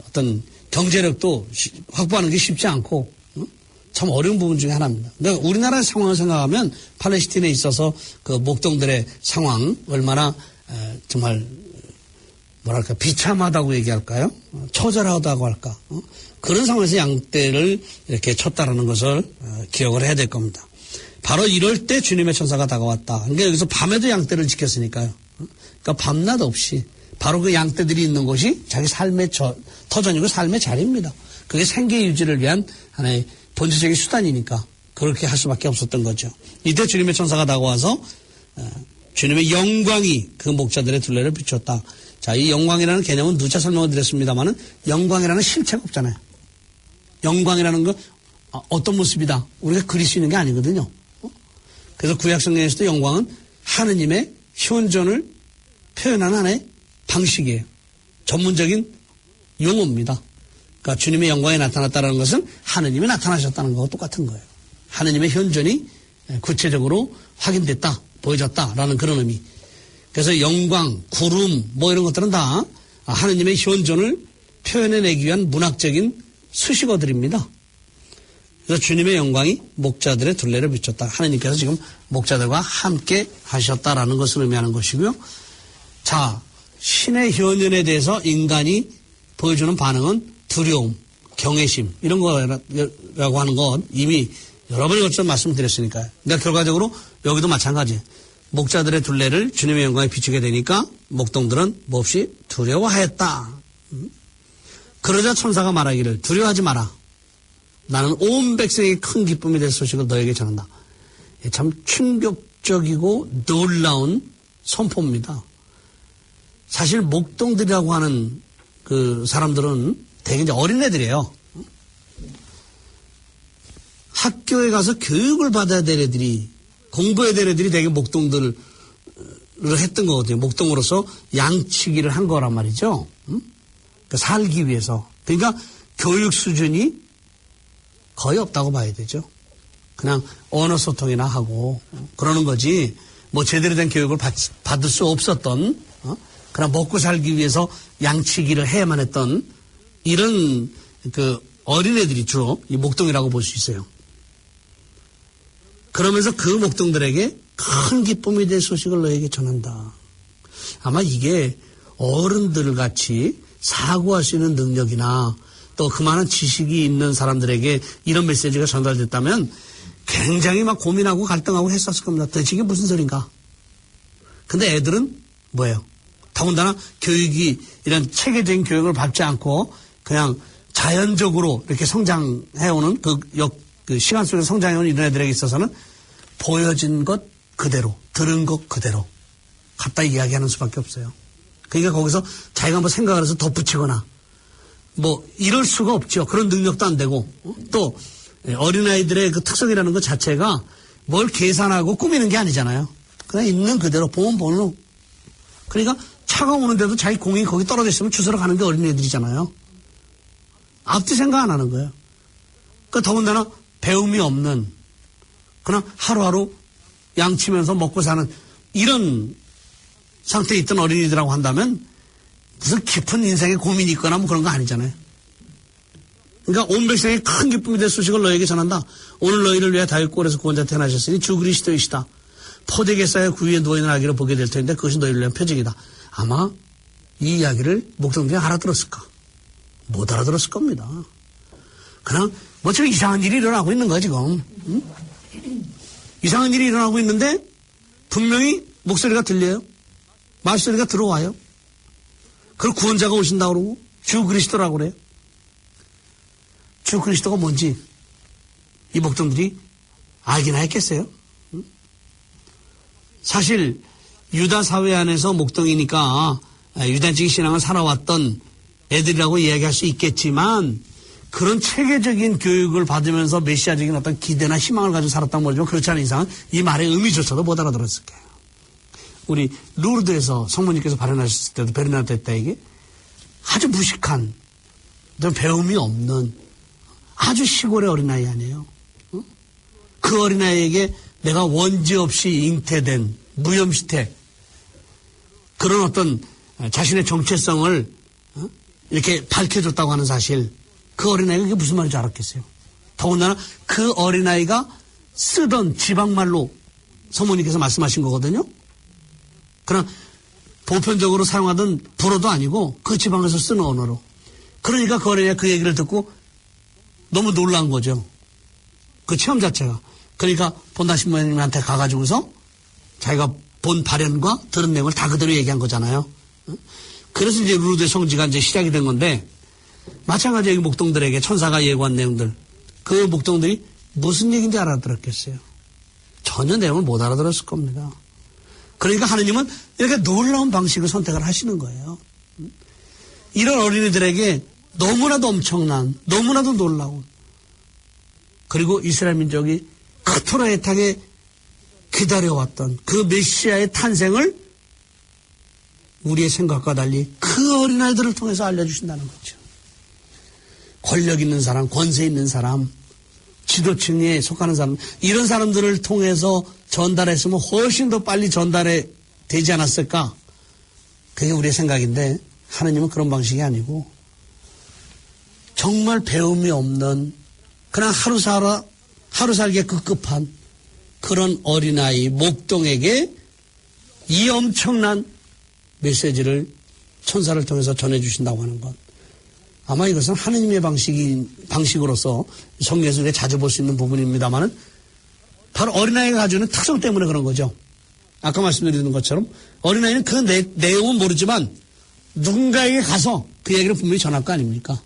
어떤 경제력도 확보하는 게 쉽지 않고, 참 어려운 부분 중에 하나입니다. 그러니까 우리나라의 상황을 생각하면 팔레스타인에 있어서 그 목동들의 상황, 얼마나 정말 뭐랄까 비참하다고 얘기할까요? 처절하다고 할까? 그런 상황에서 양떼를 이렇게 쳤다라는 것을 기억을 해야 될 겁니다. 바로 이럴 때 주님의 천사가 다가왔다. 그러니까 여기서 밤에도 양떼를 지켰으니까요. 그러니까 밤낮 없이 바로 그 양떼들이 있는 곳이 자기 삶의 터전이고 삶의 자리입니다. 그게 생계 유지를 위한 하나의 본질적인 수단이니까 그렇게 할 수밖에 없었던 거죠. 이때 주님의 천사가 다가와서 주님의 영광이 그 목자들의 둘레를 비췄다. 자, 이 영광이라는 개념은 누차 설명을 드렸습니다만은 영광이라는 실체가 없잖아요. 영광이라는 거 어떤 모습이다. 우리가 그릴 수 있는 게 아니거든요. 그래서 구약성경에서도 영광은 하느님의 현존을 표현하는 하나의 방식이에요. 전문적인 용어입니다. 그러니까 주님의 영광이 나타났다는 것은 하느님이 나타나셨다는 것과 똑같은 거예요. 하느님의 현존이 구체적으로 확인됐다, 보여졌다라는 그런 의미. 그래서 영광, 구름 뭐 이런 것들은 다 하느님의 현존을 표현해내기 위한 문학적인 수식어들입니다. 그래서 주님의 영광이 목자들의 둘레를 비췄다. 하느님께서 지금 목자들과 함께 하셨다라는 것을 의미하는 것이고요. 자, 신의 현현에 대해서 인간이 보여주는 반응은 두려움, 경외심 이런 거라고 하는 것 이미 여러 번에 걸쳐 말씀드렸으니까요. 그러니까 결과적으로 여기도 마찬가지예요. 목자들의 둘레를 주님의 영광에 비추게 되니까 목동들은 몹시 두려워하였다. 그러자 천사가 말하기를 두려워하지 마라. 나는 온 백성에게 큰 기쁨이 될 소식을 너에게 전한다. 참 충격적이고 놀라운 선포입니다. 사실 목동들이라고 하는 그 사람들은 대개 이제 어린애들이에요. 학교에 가서 교육을 받아야 될 애들이, 공부해야 될 애들이 되게 목동들을 했던 거거든요. 목동으로서 양치기를 한 거란 말이죠. 그러니까 살기 위해서. 그러니까 교육 수준이 거의 없다고 봐야 되죠. 그냥 언어 소통이나 하고 그러는 거지, 뭐 제대로 된 교육을 받을 수 없었던, 그냥 먹고 살기 위해서 양치기를 해야만 했던 이런 그 어린애들이 주로 이 목동이라고 볼 수 있어요. 그러면서 그 목동들에게 큰 기쁨이 될 소식을 너에게 전한다. 아마 이게 어른들 같이 사고할 수 있는 능력이나 또 그만한 지식이 있는 사람들에게 이런 메시지가 전달됐다면 굉장히 막 고민하고 갈등하고 했었을 겁니다. 도대체 이게 무슨 소린가? 근데 애들은 뭐예요? 더군다나 교육이 이런 체계적인 교육을 받지 않고 그냥 자연적으로 이렇게 성장해오는 그 시간 속에서 성장해오는 이런 애들에게 있어서는 보여진 것 그대로, 들은 것 그대로 갖다 이야기하는 수밖에 없어요. 그러니까 거기서 자기가 뭐 생각을 해서 덧붙이거나 뭐 이럴 수가 없죠. 그런 능력도 안 되고, 또 어린아이들의 그 특성이라는 것 자체가 뭘 계산하고 꾸미는 게 아니잖아요. 그냥 있는 그대로 보면 보는. 그러니까 차가 오는데도 자기 공이 거기 떨어져 있으면 주스러 가는 게 어린애들이잖아요. 앞뒤 생각 안 하는 거예요. 그러니까 더군다나 배움이 없는, 그냥 하루하루 양치면서 먹고 사는 이런 상태에 있던 어린이들이라고 한다면 무슨 깊은 인생의 고민이 있거나 뭐 그런 거 아니잖아요. 그러니까 온 백성에 큰 기쁨이 될 소식을 너에게 전한다. 오늘 너희를 위해 다윗골에서 구원자 태어나셨으니 주 그리스도이시다. 포대에 쌓여 구 위에 누워있는 아기를 보게 될 텐데 그것이 너희를 위한 표징이다. 아마 이 이야기를 목동들이 알아들었을까? 못 알아들었을 겁니다. 그냥 뭐 지금 이상한 일이 일어나고 있는 거야 지금. 응? 이상한 일이 일어나고 있는데 분명히 목소리가 들려요. 말소리가 들어와요. 그리고 구원자가 오신다고 그러고 주 그리스도라고 그래요. 주 그리스도가 뭔지 이 목동들이 알기나 했겠어요. 응? 사실 유다 사회 안에서 목동이니까 유대인적인 신앙을 살아왔던 애들이라고 이야기할 수 있겠지만 그런 체계적인 교육을 받으면서 메시아적인 어떤 기대나 희망을 가지고 살았다는 거지만 그렇지 않은 이상은 이 말의 의미조차도 못 알아들었을 거예요. 우리 루르드에서 성모님께서 발현하셨을 때도 베르나데 때에게 아주 무식한, 배움이 없는 아주 시골의 어린아이 아니에요. 응? 그 어린아이에게 내가 원죄 없이 잉태된 무염시태, 그런 어떤 자신의 정체성을 이렇게 밝혀줬다고 하는 사실, 그 어린아이가 그게 무슨 말인지 알았겠어요. 더군다나 그 어린아이가 쓰던 지방말로 성모님께서 말씀하신 거거든요. 그냥 보편적으로 사용하던 불어도 아니고 그 지방에서 쓰는 언어로. 그러니까 그 어린아이가 그 얘기를 듣고 너무 놀란 거죠. 그 체험 자체가. 그러니까 본다 신부님한테 가가지고서 자기가 본 발현과 들은 내용을 다 그대로 얘기한 거잖아요. 그래서 이제 루르드의 성지가 이제 시작이 된 건데, 마찬가지로 목동들에게 천사가 예고한 내용들, 그 목동들이 무슨 얘기인지 알아들었겠어요? 전혀 내용을 못 알아들었을 겁니다. 그러니까 하느님은 이렇게 놀라운 방식을 선택을 하시는 거예요. 이런 어린이들에게 너무나도 엄청난, 너무나도 놀라운, 그리고 이스라엘 민족이 그토록 애타게 기다려왔던 그 메시아의 탄생을 우리의 생각과 달리 그 어린아이들을 통해서 알려주신다는 거죠. 권력 있는 사람, 권세 있는 사람, 지도층에 속하는 사람, 이런 사람들을 통해서 전달했으면 훨씬 더 빨리 전달해 되지 않았을까? 그게 우리의 생각인데 하느님은 그런 방식이 아니고 정말 배움이 없는, 그냥 하루 살기에 급급한 그런 어린아이 목동에게 이 엄청난 메시지를 천사를 통해서 전해주신다고 하는 것. 아마 이것은 하느님의 방식으로서 성경에서 우리가 자주 볼 수 있는 부분입니다만은 바로 어린아이가 가지고 있는 특성 때문에 그런 거죠. 아까 말씀드리는 것처럼 어린아이는 그 내용은 모르지만 누군가에게 가서 그 얘기를 분명히 전할 거 아닙니까?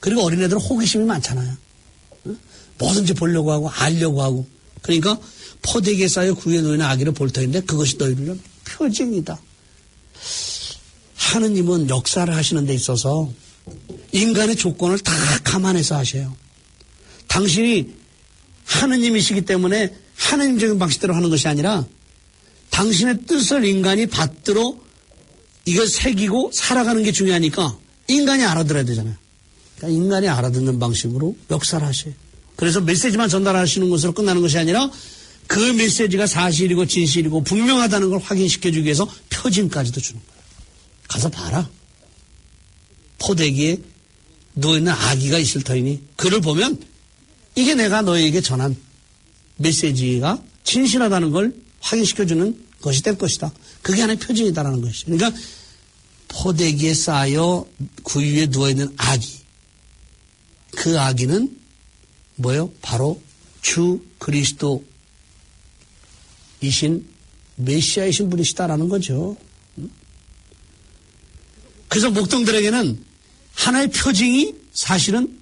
그리고 어린애들은 호기심이 많잖아요. 뭐든지 보려고 하고 알려고 하고. 그러니까 포대기에 쌓여 구에 놓이는 아기를 볼 터인데 그것이 너희를 위한 표징이다. 하느님은 역사를 하시는 데 있어서 인간의 조건을 다 감안해서 하셔요. 당신이 하느님이시기 때문에 하느님적인 방식대로 하는 것이 아니라 당신의 뜻을 인간이 받들어 이걸 새기고 살아가는 게 중요하니까 인간이 알아들어야 되잖아요. 그러니까 인간이 알아듣는 방식으로 역사를 하셔요. 그래서 메시지만 전달하시는 것으로 끝나는 것이 아니라 그 메시지가 사실이고 진실이고 분명하다는 걸 확인시켜주기 위해서 표징까지도 주는 거예요. 가서 봐라. 포대기에 누워있는 아기가 있을 터이니 그를 보면 이게 내가 너에게 전한 메시지가 진실하다는 걸 확인시켜주는 것이 될 것이다. 그게 하나의 표징이다라는 것이죠. 그러니까 포대기에 쌓여 구유에 누워있는 아기. 그 아기는 뭐예요? 바로 주 그리스도이신 메시아이신 분이시다라는 거죠. 그래서 목동들에게는 하나의 표징이 사실은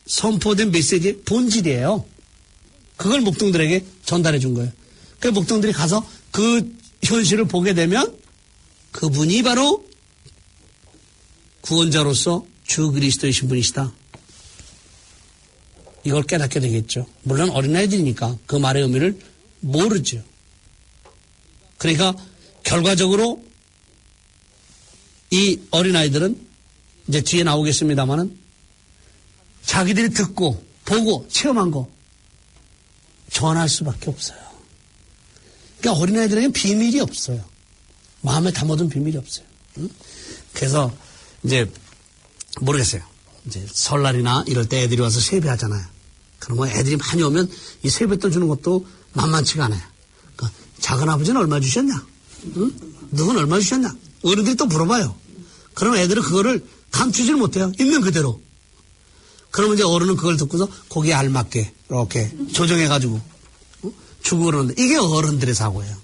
선포된 메시지의 본질이에요. 그걸 목동들에게 전달해 준 거예요. 그래서 목동들이 가서 그 현실을 보게 되면 그분이 바로 구원자로서 주 그리스도이신 분이시다. 이걸 깨닫게 되겠죠. 물론 어린아이들이니까 그 말의 의미를 모르죠. 그러니까 결과적으로 이 어린아이들은 이제 뒤에 나오겠습니다만은 자기들이 듣고 보고 체험한 거 전할 수밖에 없어요. 그러니까 어린아이들에게는 비밀이 없어요. 마음에 담아둔 비밀이 없어요. 응? 그래서 이제 모르겠어요. 이제 설날이나 이럴 때 애들이 와서 세배하잖아요. 그러면 애들이 많이 오면 이 세뱃돈 주는 것도 만만치가 않아요. 그러니까 작은 아버지는 얼마 주셨냐? 응? 누구는 얼마 주셨냐? 어른들이 또 물어봐요. 그러면 애들은 그거를 감추지를 못해요. 있는 그대로. 그러면 이제 어른은 그걸 듣고서 거기에 알맞게 이렇게 조정해가지고 주고 그러는데 이게 어른들의 사고예요.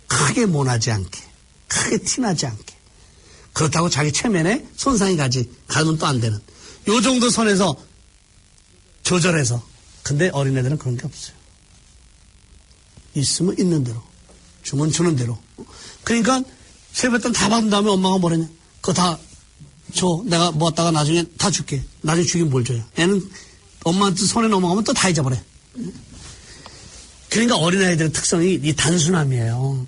크게 모나지 않게, 크게 티나지 않게. 그렇다고 자기 체면에 손상이 가면 또 안 되는. 요 정도 선에서 조절해서. 근데 어린애들은 그런 게 없어요. 있으면 있는 대로, 주면 주는 대로. 그러니까 세뱃돈 다 받은 다음에 엄마가 뭐랬냐? 그거 다 줘. 내가 모았다가 나중에 다 줄게. 나중에 주긴 뭘 줘요. 애는 엄마한테 손에 넘어가면 또 다 잊어버려. 그러니까 어린아이들의 특성이 이 단순함이에요.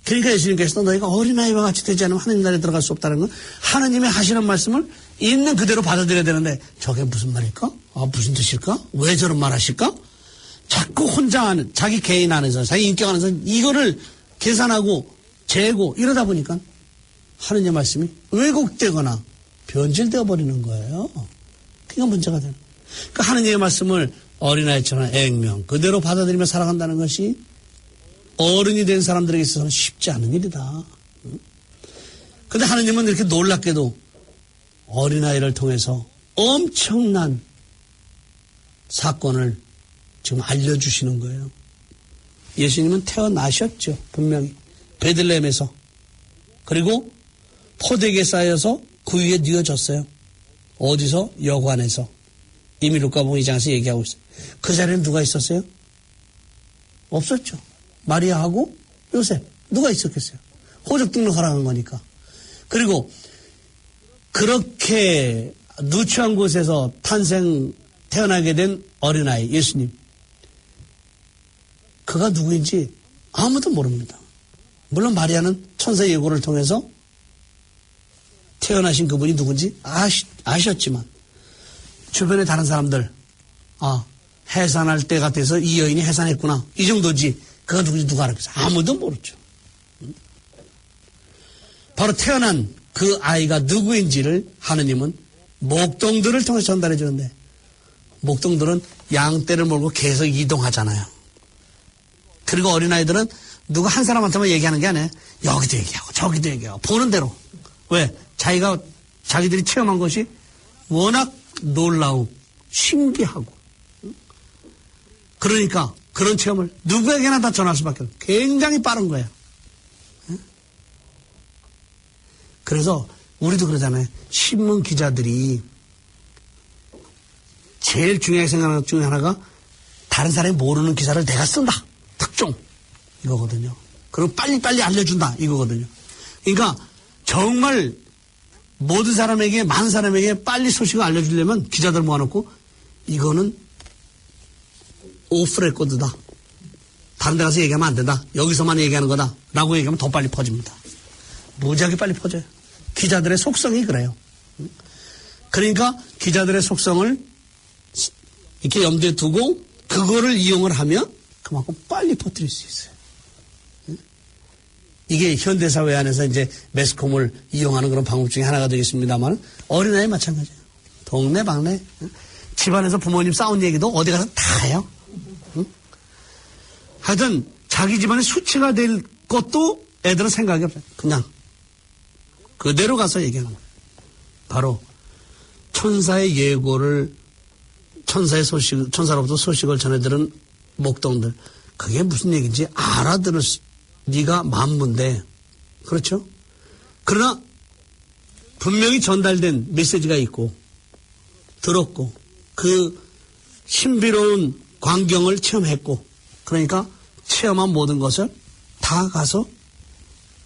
그러니까 예수님께서도 너희가 어린아이와 같이 되지 않으면 하나님 나라에 들어갈 수 없다는 건 하나님의 하시는 말씀을 있는 그대로 받아들여야 되는데 저게 무슨 말일까? 아, 무슨 뜻일까? 왜 저런 말 하실까? 자꾸 혼자 하는 자기 개인 안에서 자기 인격 안에서 이거를 계산하고 재고 이러다 보니까 하느님의 말씀이 왜곡되거나 변질되어 버리는 거예요. 그게 문제가 되는 거예요. 그러니까 하느님의 말씀을 어린아이처럼 액면 그대로 받아들이며 살아간다는 것이 어른이 된 사람들에게 있어서는 쉽지 않은 일이다. 그런데 하느님은 이렇게 놀랍게도 어린아이를 통해서 엄청난 사건을 지금 알려주시는 거예요. 예수님은 태어나셨죠. 분명히. 베들레헴에서. 그리고 포대기에 쌓여서 그 위에 뉘어졌어요. 어디서? 여관에서. 이미 루카복음 2장에서 얘기하고 있어요. 그 자리에는 누가 있었어요? 없었죠. 마리아하고 요셉. 누가 있었겠어요? 호적 등록하라는 거니까. 그리고 그렇게 누추한 곳에서 태어나게 된 어린아이 예수님. 그가 누구인지 아무도 모릅니다. 물론 마리아는 천사 예고를 통해서 태어나신 그분이 누군지 아셨지만 주변의 다른 사람들 해산할 때가 돼서 이 여인이 해산했구나 이 정도지 그가 누군지 누가 알았겠어요? 아무도 모르죠. 바로 태어난 그 아이가 누구인지를 하느님은 목동들을 통해서 전달해 주는데 목동들은 양떼를 몰고 계속 이동하잖아요. 그리고 어린아이들은 누가 한 사람한테만 얘기하는 게 아니에요. 여기도 얘기하고 저기도 얘기하고 보는 대로. 왜? 자기들이 체험한 것이 워낙 놀라우고 신기하고 그러니까 그런 체험을 누구에게나 다 전할 수밖에 없어요. 굉장히 빠른 거예요. 그래서 우리도 그러잖아요. 신문 기자들이 제일 중요하게 생각하는 것 중에 하나가 다른 사람이 모르는 기사를 내가 쓴다. 특종. 이거거든요. 그리고 빨리빨리 알려준다. 이거거든요. 그러니까 정말 모든 사람에게 많은 사람에게 빨리 소식을 알려주려면 기자들 모아놓고 이거는 오프 레코드다. 다른 데 가서 얘기하면 안 된다. 여기서만 얘기하는 거다. 라고 얘기하면 더 빨리 퍼집니다. 무지하게 빨리 퍼져요. 기자들의 속성이 그래요. 그러니까 기자들의 속성을 이렇게 염두에 두고 그거를 이용을 하면 그만큼 빨리 퍼뜨릴 수 있어요. 이게 현대사회 안에서 이제 매스컴을 이용하는 그런 방법 중에 하나가 되겠습니다만 어린아이 마찬가지예요. 동네방네. 집안에서 부모님 싸운 얘기도 어디 가서 다 해요. 하여튼 자기 집안의 수치가 될 것도 애들은 생각이 없어요. 그냥 그대로 가서 얘기하는 거예요. 바로 천사의 예고를 천사로부터 소식을 전해들은 목동들. 그게 무슨 얘기인지 알아들을 네가 만문데 그렇죠? 그러나 분명히 전달된 메시지가 있고 들었고 그 신비로운 광경을 체험했고 그러니까 체험한 모든 것을 다 가서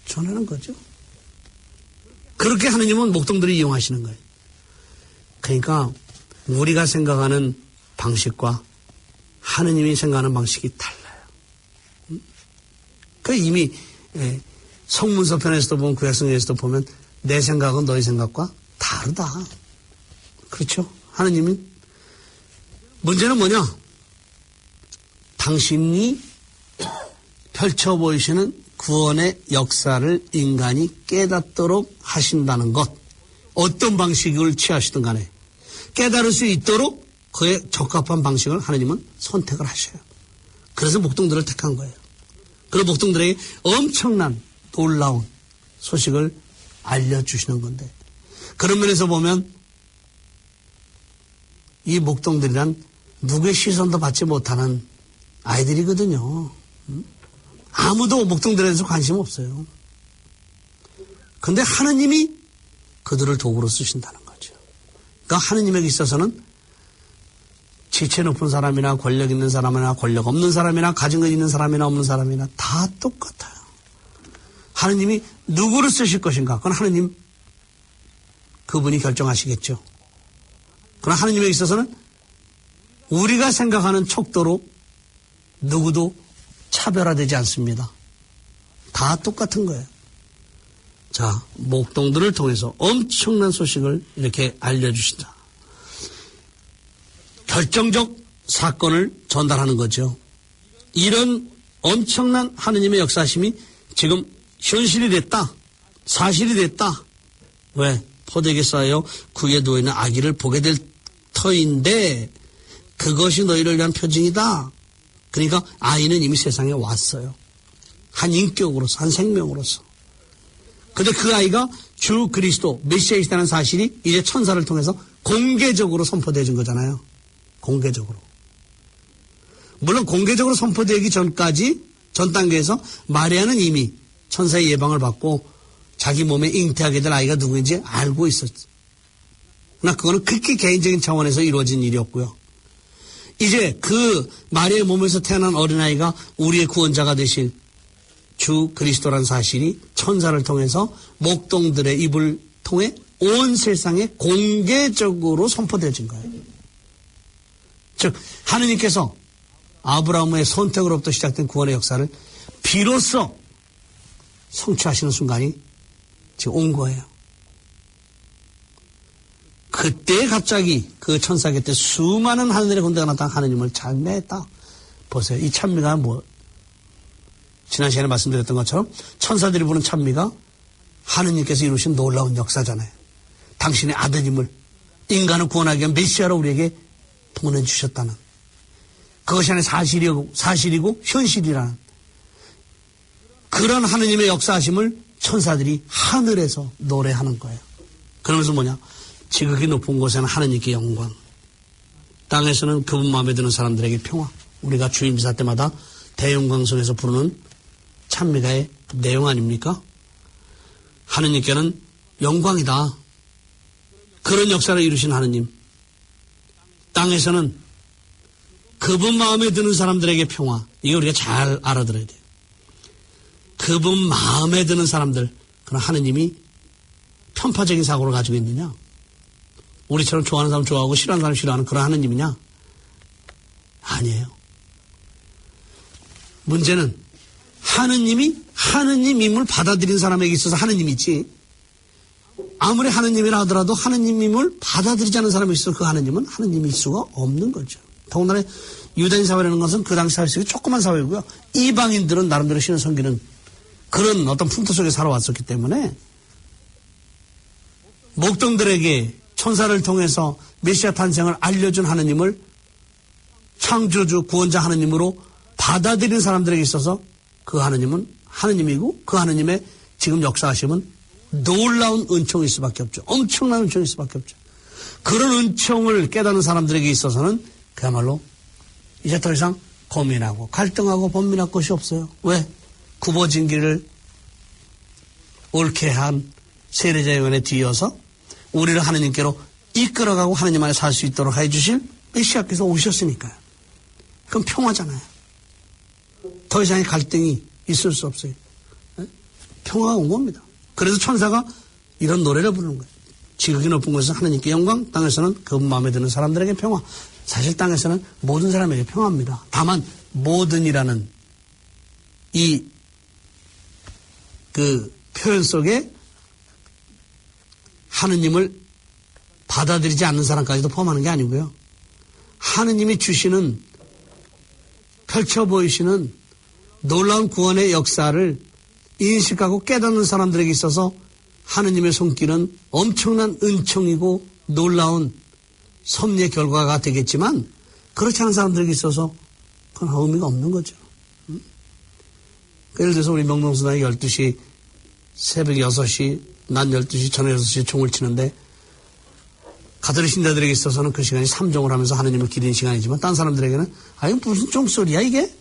전하는 거죠. 그렇게 하느님은 목동들이 이용하시는 거예요. 그러니까 우리가 생각하는 방식과 하느님이 생각하는 방식이 달라요. 그 이미 성문서 편에서도 보면 구약성경에서도 보면 내 생각은 너희 생각과 다르다. 그렇죠? 하느님은 문제는 뭐냐? 당신이 펼쳐 보이시는 구원의 역사를 인간이 깨닫도록 하신다는 것. 어떤 방식을 취하시든 간에 깨달을 수 있도록 그에 적합한 방식을 하느님은 선택을 하셔요. 그래서 목동들을 택한 거예요. 그리고 목동들에게 엄청난 놀라운 소식을 알려주시는 건데 그런 면에서 보면 이 목동들이란 누구의 시선도 받지 못하는 아이들이거든요. 아무도 목동들에 대해서 관심 없어요. 근데 하느님이 그들을 도구로 쓰신다는 거죠. 그러니까 하느님에게 있어서는 지체 높은 사람이나 권력 있는 사람이나 권력 없는 사람이나 가진 것 있는 사람이나 없는 사람이나 다 똑같아요. 하느님이 누구를 쓰실 것인가? 그건 하느님 그분이 결정하시겠죠. 그러나 하느님에게 있어서는 우리가 생각하는 척도로 누구도 차별화되지 않습니다. 다 똑같은 거예요. 자, 목동들을 통해서 엄청난 소식을 이렇게 알려주신다. 결정적 사건을 전달하는 거죠. 이런 엄청난 하느님의 역사심이 지금 현실이 됐다. 사실이 됐다. 왜? 포대에 쌓여 구에 누워있는 아기를 보게 될 터인데 그것이 너희를 위한 표징이다. 그러니까 아이는 이미 세상에 왔어요. 한 인격으로서, 한 생명으로서. 근데 그 아이가 주 그리스도 메시아이시다는 사실이 이제 천사를 통해서 공개적으로 선포되어진 거잖아요. 공개적으로. 물론 공개적으로 선포되기 전까지 전 단계에서 마리아는 이미 천사의 예방을 받고 자기 몸에 잉태하게 될 아이가 누구인지 알고 있었죠. 그러나 그거는 극히 개인적인 차원에서 이루어진 일이었고요. 이제 그 마리아의 몸에서 태어난 어린아이가 우리의 구원자가 되실 주 그리스도란 사실이 천사를 통해서 목동들의 입을 통해 온 세상에 공개적으로 선포되어진 거예요. 즉 하느님께서 아브라함의 선택으로부터 시작된 구원의 역사를 비로소 성취하시는 순간이 지금 온 거예요. 그때 갑자기 그 천사 곁에 수많은 하늘의 군대가 나타나 하느님을 찬미했다. 보세요. 이 찬미가 뭐 지난 시간에 말씀드렸던 것처럼 천사들이 부르는 찬미가 하느님께서 이루신 놀라운 역사잖아요. 당신의 아드님을 인간을 구원하기 위한 메시아로 우리에게 보내주셨다는 그것이 안에 사실이고 현실이라는 그런 하느님의 역사하심을 천사들이 하늘에서 노래하는 거예요. 그러면서 뭐냐? 지극히 높은 곳에는 하느님께 영광, 땅에서는 그분 마음에 드는 사람들에게 평화. 우리가 주일 미사 때마다 대영광성에서 부르는 찬미가의 내용 아닙니까? 하느님께는 영광이다. 그런 역사를 이루신 하느님. 땅에서는 그분 마음에 드는 사람들에게 평화. 이거 우리가 잘 알아들어야 돼요. 그분 마음에 드는 사람들. 그러나 하느님이 편파적인 사고를 가지고 있느냐? 우리처럼 좋아하는 사람 좋아하고 싫어하는 사람 싫어하는 그런 하느님이냐? 아니에요. 문제는 하느님이 하느님임을 받아들인 사람에게 있어서 하느님이지, 아무리 하느님이라 하더라도 하느님임을 받아들이지 않은 사람에게 있어서 그 하느님은 하느님일 수가 없는 거죠. 더군다나 유대인 사회라는 것은 그 당시 사회 속에 조그만 사회고요. 이방인들은 나름대로 신을 섬기는 그런 어떤 풍토 속에 살아왔었기 때문에 목동들에게 천사를 통해서 메시아 탄생을 알려준 하느님을 창조주 구원자 하느님으로 받아들이는 사람들에게 있어서 그 하느님은 하느님이고 그 하느님의 지금 역사하심은 놀라운 은총일 수밖에 없죠. 엄청난 은총일 수밖에 없죠. 그런 은총을 깨닫는 사람들에게 있어서는 그야말로 이제 더 이상 고민하고 갈등하고 번민할 것이 없어요. 왜? 굽어진 길을 옳게 한 세례자의 은혜에 뒤이어서 우리를 하느님께로 이끌어가고 하느님 안에 살 수 있도록 해주실 메시아께서 오셨으니까요. 그럼 평화잖아요. 더 이상의 갈등이 있을 수 없어요. 평화가 온 겁니다. 그래서 천사가 이런 노래를 부르는 거예요. 지극히 높은 곳에서 하느님께 영광, 땅에서는 그 마음에 드는 사람들에게 평화. 사실 땅에서는 모든 사람에게 평화입니다. 다만 모든이라는 이 그 표현 속에 하느님을 받아들이지 않는 사람까지도 포함하는 게 아니고요. 하느님이 주시는 펼쳐 보이시는 놀라운 구원의 역사를 인식하고 깨닫는 사람들에게 있어서 하느님의 손길은 엄청난 은총이고 놀라운 섭리의 결과가 되겠지만 그렇지 않은 사람들에게 있어서 그건 의미가 없는 거죠. 예를 들어서 우리 명동수당이 12시 새벽 6시 낮 12시 저녁 6시 총을 치는데 가톨릭 신자들에게 있어서는 그 시간이 삼종을 하면서 하느님을 기리는 시간이지만 딴 사람들에게는 아니 무슨 종소리야 이게?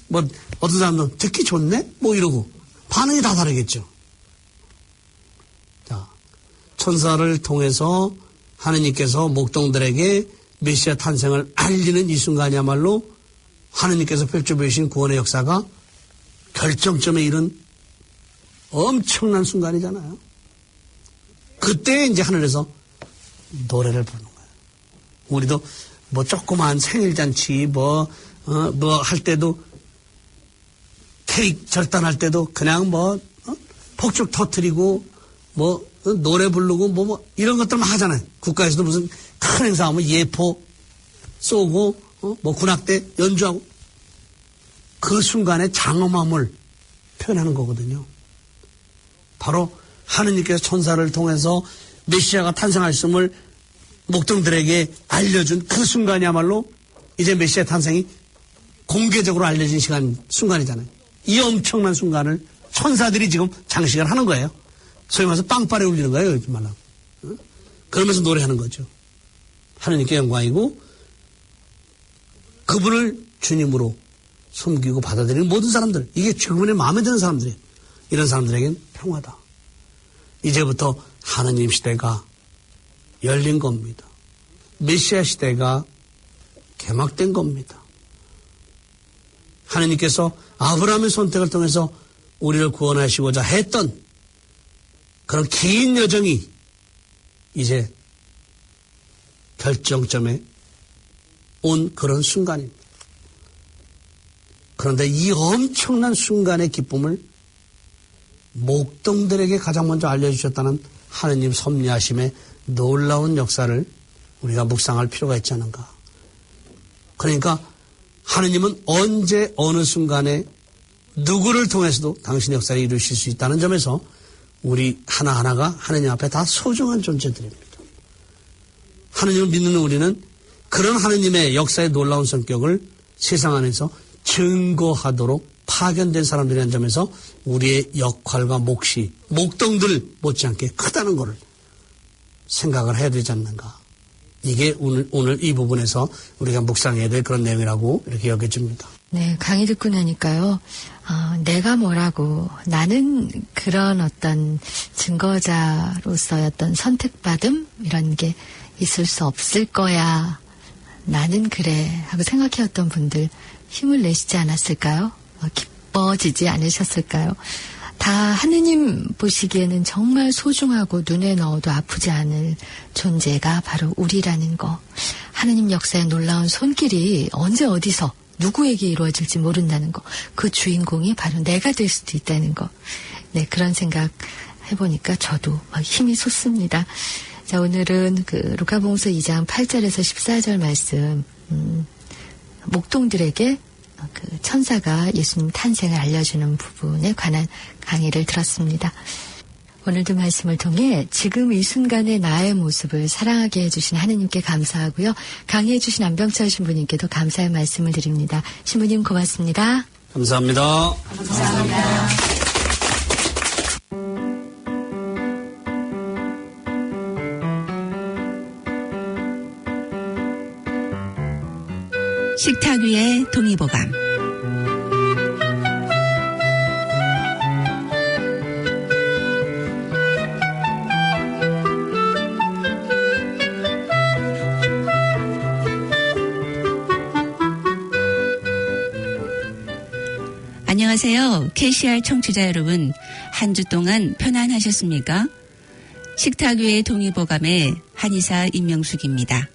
뭐 어떤 사람들은 듣기 좋네? 뭐 이러고 반응이 다 다르겠죠. 자, 천사를 통해서 하느님께서 목동들에게 메시아 탄생을 알리는 이 순간이야말로 하느님께서 펼쳐보이신 구원의 역사가 결정점에 이른 엄청난 순간이잖아요. 그때 이제 하늘에서 노래를 부르는 거예요. 우리도 뭐 조그만 생일잔치 할 때도 케이크 절단할 때도 그냥 폭죽 터뜨리고 노래 부르고 이런 것들만 하잖아요. 국가에서도 무슨 큰 행사하면 예포 쏘고 군악대 연주하고 그 순간의 장엄함을 표현하는 거거든요. 바로 하느님께서 천사를 통해서 메시아가 탄생하였음을 목동들에게 알려준 그 순간이야말로 이제 메시아 탄생이 공개적으로 알려진 순간이잖아요. 이 엄청난 순간을 천사들이 지금 장식을 하는 거예요. 소위 말해서 빵빠레 울리는 거예요. 요즘 말로. 그러면서 노래하는 거죠. 하느님께 영광이고 그분을 주님으로 섬기고 받아들이는 모든 사람들, 이게 그분의 마음에 드는 사람들이에요. 이런 사람들에겐 평화다. 이제부터 하느님 시대가 열린 겁니다. 메시아 시대가 개막된 겁니다. 하느님께서 아브라함의 선택을 통해서 우리를 구원하시고자 했던 그런 긴 여정이 이제 결정점에 온 그런 순간입니다. 그런데 이 엄청난 순간의 기쁨을 목동들에게 가장 먼저 알려주셨다는 하느님 섭리하심의 놀라운 역사를 우리가 묵상할 필요가 있지 않은가. 그러니까 하느님은 언제 어느 순간에 누구를 통해서도 당신의 역사를 이루실 수 있다는 점에서 우리 하나하나가 하느님 앞에 다 소중한 존재들입니다. 하느님을 믿는 우리는 그런 하느님의 역사의 놀라운 성격을 세상 안에서 증거하도록 파견된 사람들이라는 점에서 우리의 역할과 몫이 목동들 못지않게 크다는 것을 생각을 해야 되지 않는가. 이게 오늘 이 부분에서 우리가 묵상해야 될 그런 내용이라고 이렇게 여겨집니다. 네, 강의 듣고 나니까요. 내가 뭐라고 나는 그런 어떤 증거자로서의 어떤 선택받음 이런 게 있을 수 없을 거야. 나는 그래 하고 생각해왔던 분들 힘을 내시지 않았을까요? 기뻐지지 않으셨을까요? 다 하느님 보시기에는 정말 소중하고 눈에 넣어도 아프지 않을 존재가 바로 우리라는 거. 하느님 역사의 놀라운 손길이 언제 어디서 누구에게 이루어질지 모른다는 거. 그 주인공이 바로 내가 될 수도 있다는 거. 네, 그런 생각 해보니까 저도 막 힘이 솟습니다. 자, 오늘은 루카복음서 2장 8절에서 14절 말씀, 목동들에게 천사가 예수님 탄생을 알려주는 부분에 관한 강의를 들었습니다. 오늘도 말씀을 통해 지금 이 순간의 나의 모습을 사랑하게 해주신 하느님께 감사하고요. 강의해 주신 안병철 신부님께도 감사의 말씀을 드립니다. 신부님 고맙습니다. 감사합니다. 감사합니다. 식탁 위의 동의보감. 안녕하세요. KCR 청취자 여러분. 한 주 동안 편안하셨습니까? 식탁 위의 동의보감의 한의사 임명숙입니다.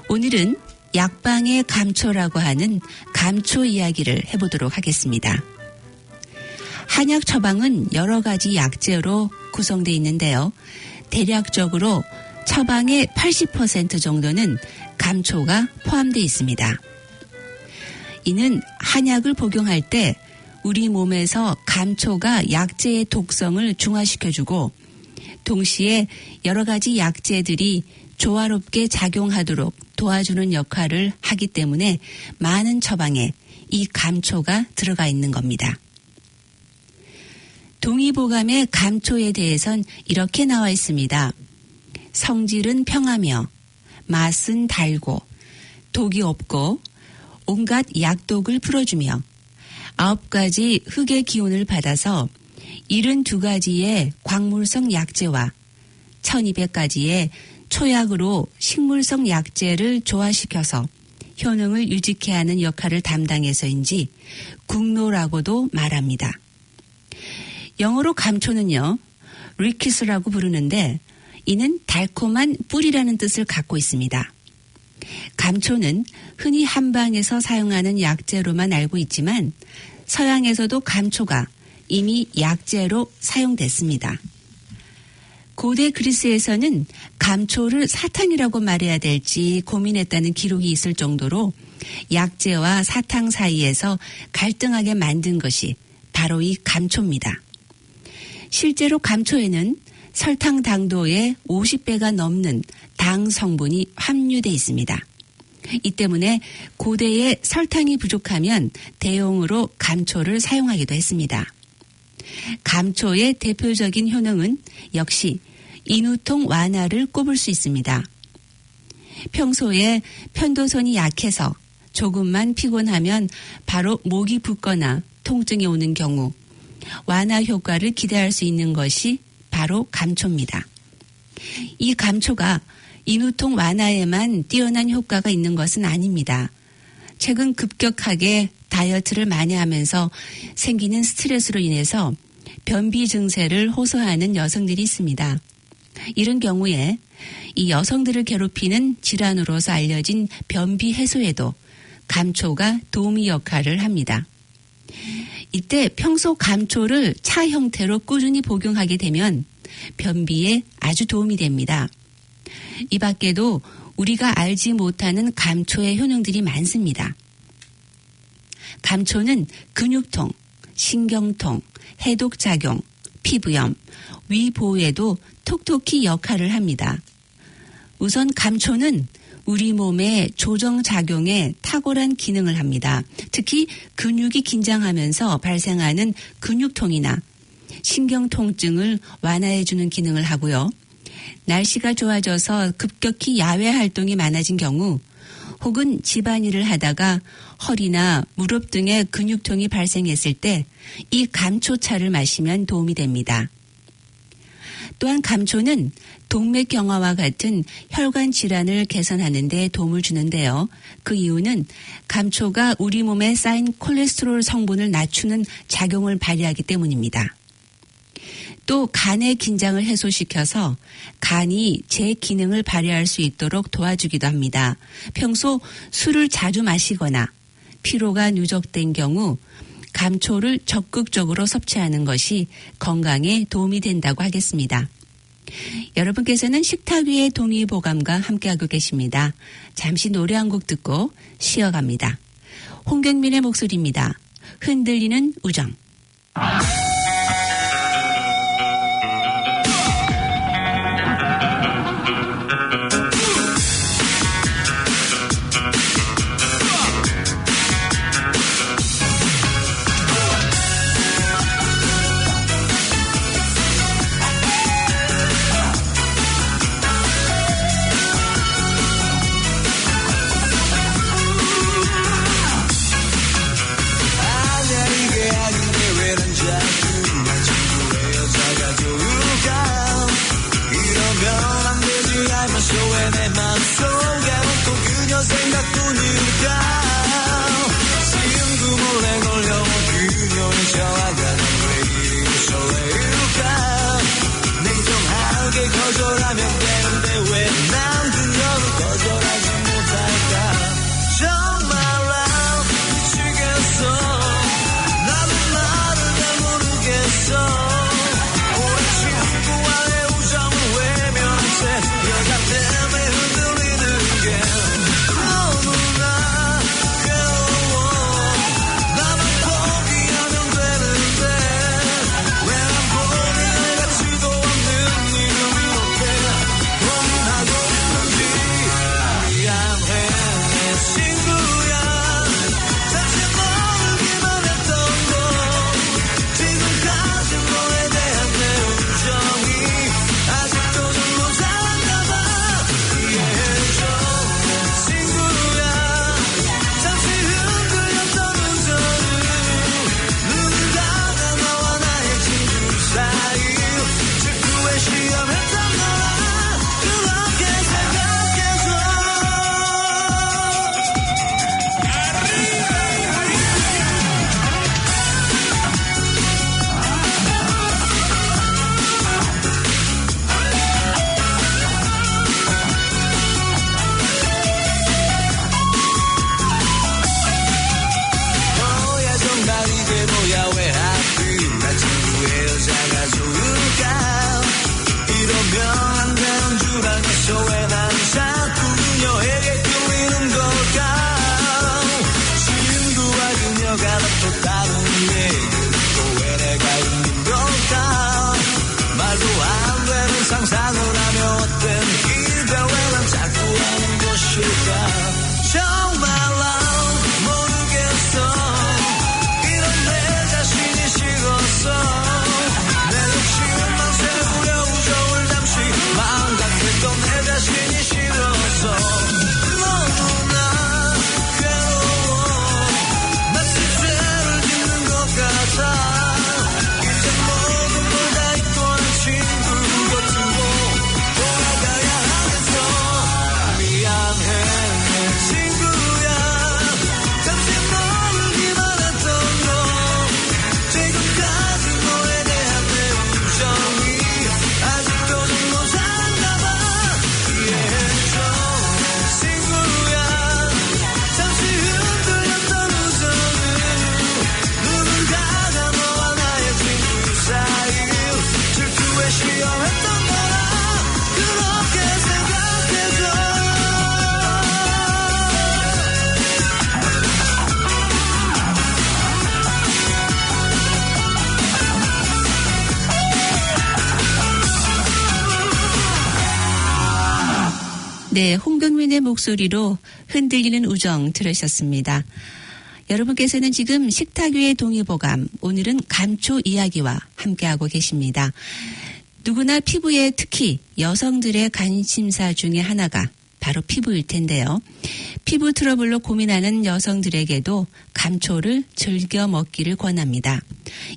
오늘은 약방의 감초라고 하는 감초 이야기를 해보도록 하겠습니다. 한약 처방은 여러 가지 약재로 구성되어 있는데요. 대략적으로 처방의 80% 정도는 감초가 포함되어 있습니다. 이는 한약을 복용할 때 우리 몸에서 감초가 약재의 독성을 중화시켜주고 동시에 여러 가지 약재들이 조화롭게 작용하도록 도와주는 역할을 하기 때문에 많은 처방에 이 감초가 들어가 있는 겁니다. 동의보감의 감초에 대해선 이렇게 나와 있습니다. 성질은 평하며 맛은 달고 독이 없고 온갖 약독을 풀어주며 9가지 흙의 기운을 받아서 72가지의 광물성 약재와 1200가지의 초약으로 식물성 약재를 조화시켜서 효능을 유지케 하는 역할을 담당해서인지 국노라고도 말합니다. 영어로 감초는요, 리키스라고 부르는데 이는 달콤한 뿔이라는 뜻을 갖고 있습니다. 감초는 흔히 한방에서 사용하는 약재로만 알고 있지만 서양에서도 감초가 이미 약재로 사용됐습니다. 고대 그리스에서는 감초를 사탕이라고 말해야 될지 고민했다는 기록이 있을 정도로 약재와 사탕 사이에서 갈등하게 만든 것이 바로 이 감초입니다. 실제로 감초에는 설탕 당도의 50배가 넘는 당 성분이 함유되어 있습니다. 이 때문에 고대에 설탕이 부족하면 대용으로 감초를 사용하기도 했습니다. 감초의 대표적인 효능은 역시 인후통 완화를 꼽을 수 있습니다. 평소에 편도선이 약해서 조금만 피곤하면 바로 목이 붓거나 통증이 오는 경우 완화 효과를 기대할 수 있는 것이 바로 감초입니다. 이 감초가 인후통 완화에만 뛰어난 효과가 있는 것은 아닙니다. 최근 급격하게 다이어트를 많이 하면서 생기는 스트레스로 인해서 변비 증세를 호소하는 여성들이 있습니다. 이런 경우에 이 여성들을 괴롭히는 질환으로서 알려진 변비 해소에도 감초가 도우미 역할을 합니다. 이때 평소 감초를 차 형태로 꾸준히 복용하게 되면 변비에 아주 도움이 됩니다. 이 밖에도 우리가 알지 못하는 감초의 효능들이 많습니다. 감초는 근육통, 신경통, 해독작용, 피부염, 위보호에도 톡톡히 역할을 합니다. 우선 감초는 우리 몸의 조정작용에 탁월한 기능을 합니다. 특히 근육이 긴장하면서 발생하는 근육통이나 신경통증을 완화해주는 기능을 하고요. 날씨가 좋아져서 급격히 야외 활동이 많아진 경우 혹은 집안일을 하다가 허리나 무릎 등의 근육통이 발생했을 때 이 감초차를 마시면 도움이 됩니다. 또한 감초는 동맥경화와 같은 혈관 질환을 개선하는 데 도움을 주는데요. 그 이유는 감초가 우리 몸에 쌓인 콜레스테롤 성분을 낮추는 작용을 발휘하기 때문입니다. 또 간의 긴장을 해소시켜서 간이 제 기능을 발휘할 수 있도록 도와주기도 합니다. 평소 술을 자주 마시거나 피로가 누적된 경우 감초를 적극적으로 섭취하는 것이 건강에 도움이 된다고 하겠습니다. 여러분께서는 식탁 위의 동의보감과 함께하고 계십니다. 잠시 노래 한 곡 듣고 쉬어갑니다. 홍경민의 목소리입니다. 흔들리는 우정. 네, 홍경민의 목소리로 흔들리는 우정 들으셨습니다. 여러분께서는 지금 식탁 위의 동의보감, 오늘은 감초 이야기와 함께하고 계십니다. 누구나 피부에 특히 여성들의 관심사 중에 하나가 바로 피부일 텐데요. 피부 트러블로 고민하는 여성들에게도 감초를 즐겨 먹기를 권합니다.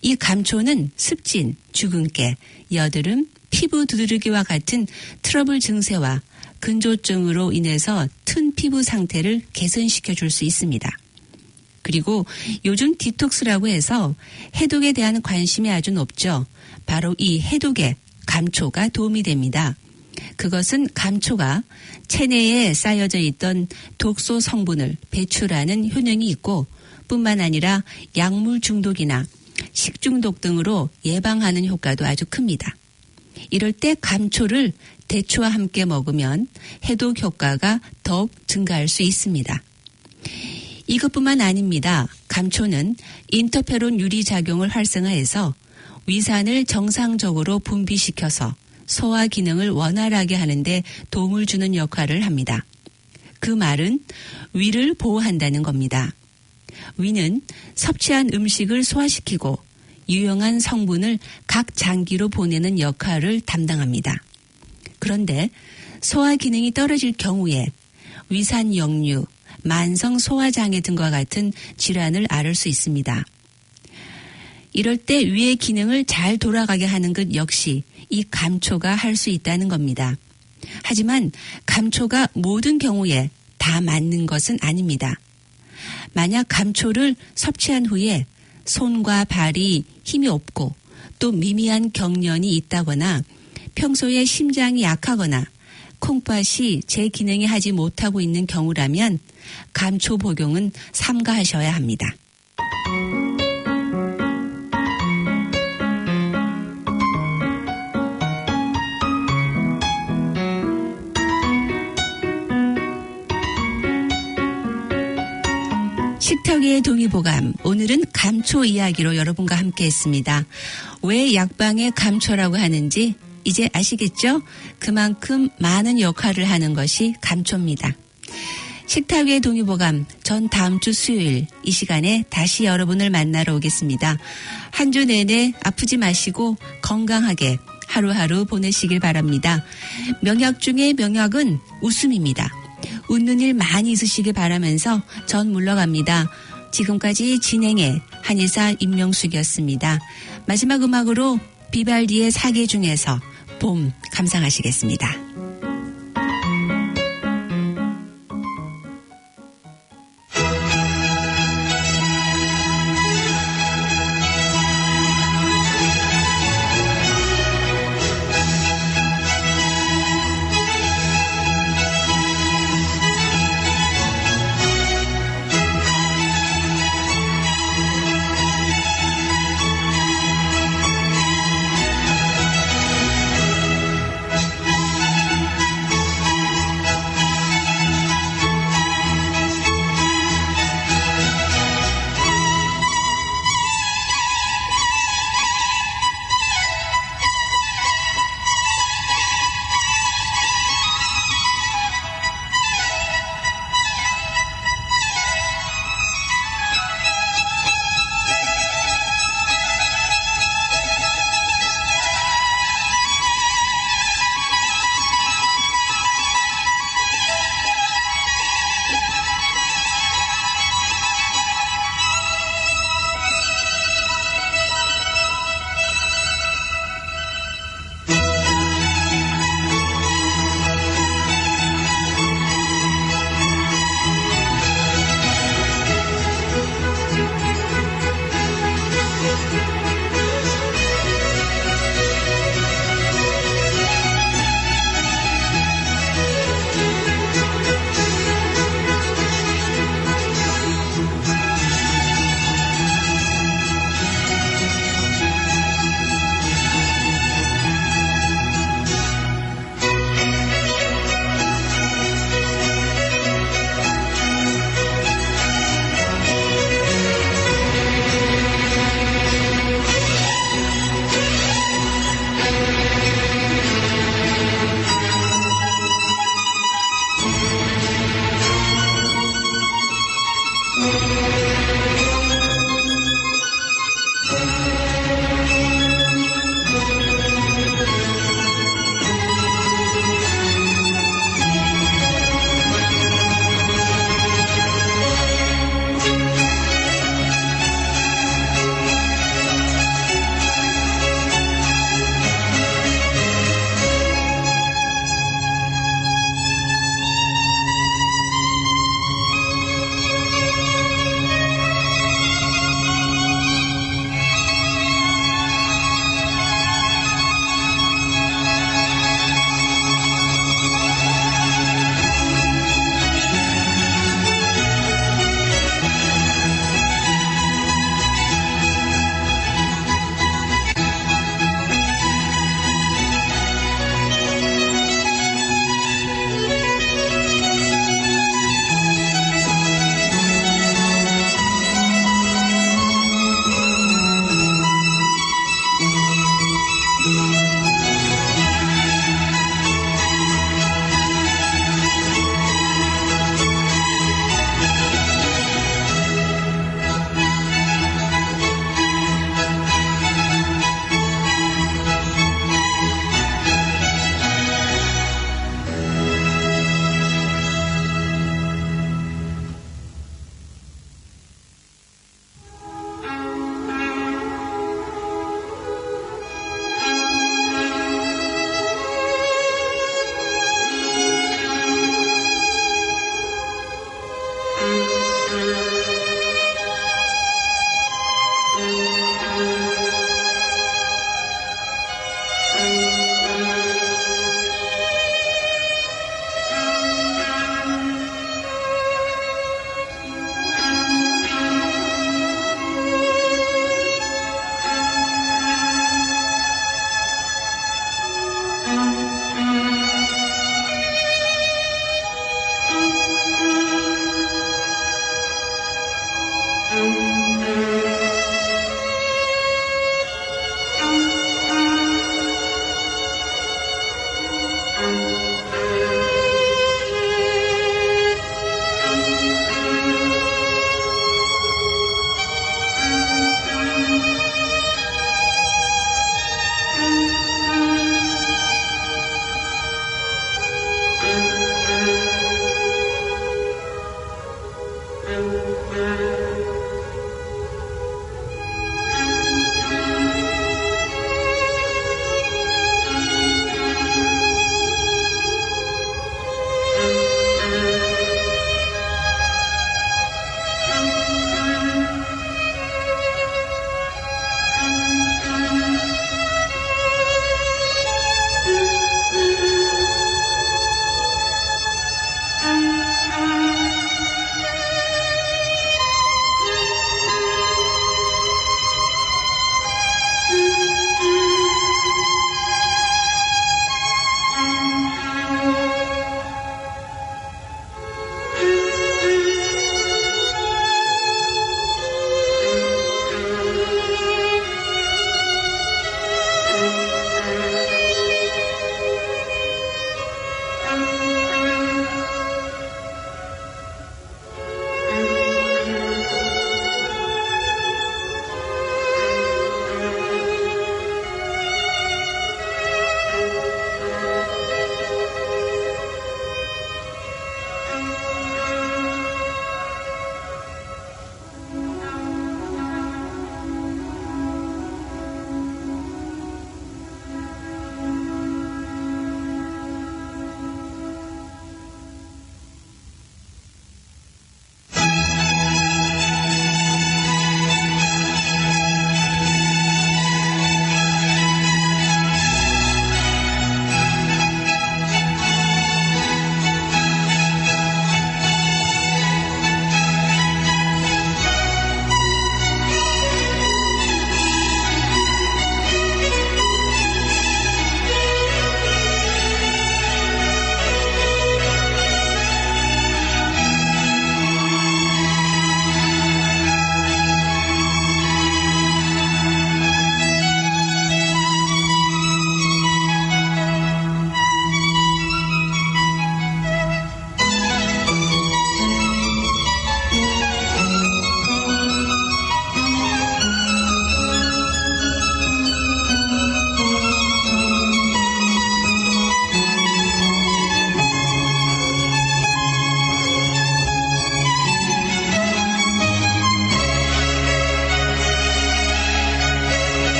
이 감초는 습진, 주근깨, 여드름, 피부 두드러기와 같은 트러블 증세와 근조증으로 인해서 튼 피부 상태를 개선시켜 줄 수 있습니다. 그리고 요즘 디톡스라고 해서 해독에 대한 관심이 아주 높죠. 바로 이 해독에 감초가 도움이 됩니다. 그것은 감초가 체내에 쌓여져 있던 독소 성분을 배출하는 효능이 있고 뿐만 아니라 약물 중독이나 식중독 등으로 예방하는 효과도 아주 큽니다. 이럴 때 감초를 대추와 함께 먹으면 해독 효과가 더욱 증가할 수 있습니다. 이것뿐만 아닙니다. 감초는 인터페론 유리 작용을 활성화해서 위산을 정상적으로 분비시켜서 소화 기능을 원활하게 하는데 도움을 주는 역할을 합니다. 그 말은 위를 보호한다는 겁니다. 위는 섭취한 음식을 소화시키고 유용한 성분을 각 장기로 보내는 역할을 담당합니다. 그런데 소화 기능이 떨어질 경우에 위산 역류, 만성 소화장애 등과 같은 질환을 앓을 수 있습니다. 이럴 때 위의 기능을 잘 돌아가게 하는 것 역시 이 감초가 할 수 있다는 겁니다. 하지만 감초가 모든 경우에 다 맞는 것은 아닙니다. 만약 감초를 섭취한 후에 손과 발이 힘이 없고 또 미미한 경련이 있다거나 평소에 심장이 약하거나 콩팥이 제 기능이 하지 못하고 있는 경우라면 감초 복용은 삼가하셔야 합니다. 식탁위의 동의보감, 오늘은 감초 이야기로 여러분과 함께 했습니다. 왜 약방에 감초라고 하는지 이제 아시겠죠? 그만큼 많은 역할을 하는 것이 감초입니다. 식탁위의 동의보감, 전 다음 주 수요일 이 시간에 다시 여러분을 만나러 오겠습니다. 한 주 내내 아프지 마시고 건강하게 하루하루 보내시길 바랍니다. 명약 중에 명약은 웃음입니다. 웃는 일 많이 있으시길 바라면서 전 물러갑니다. 지금까지 진행의 한의사 임명숙이었습니다. 마지막 음악으로 비발디의 사계 중에서 봄 감상하시겠습니다.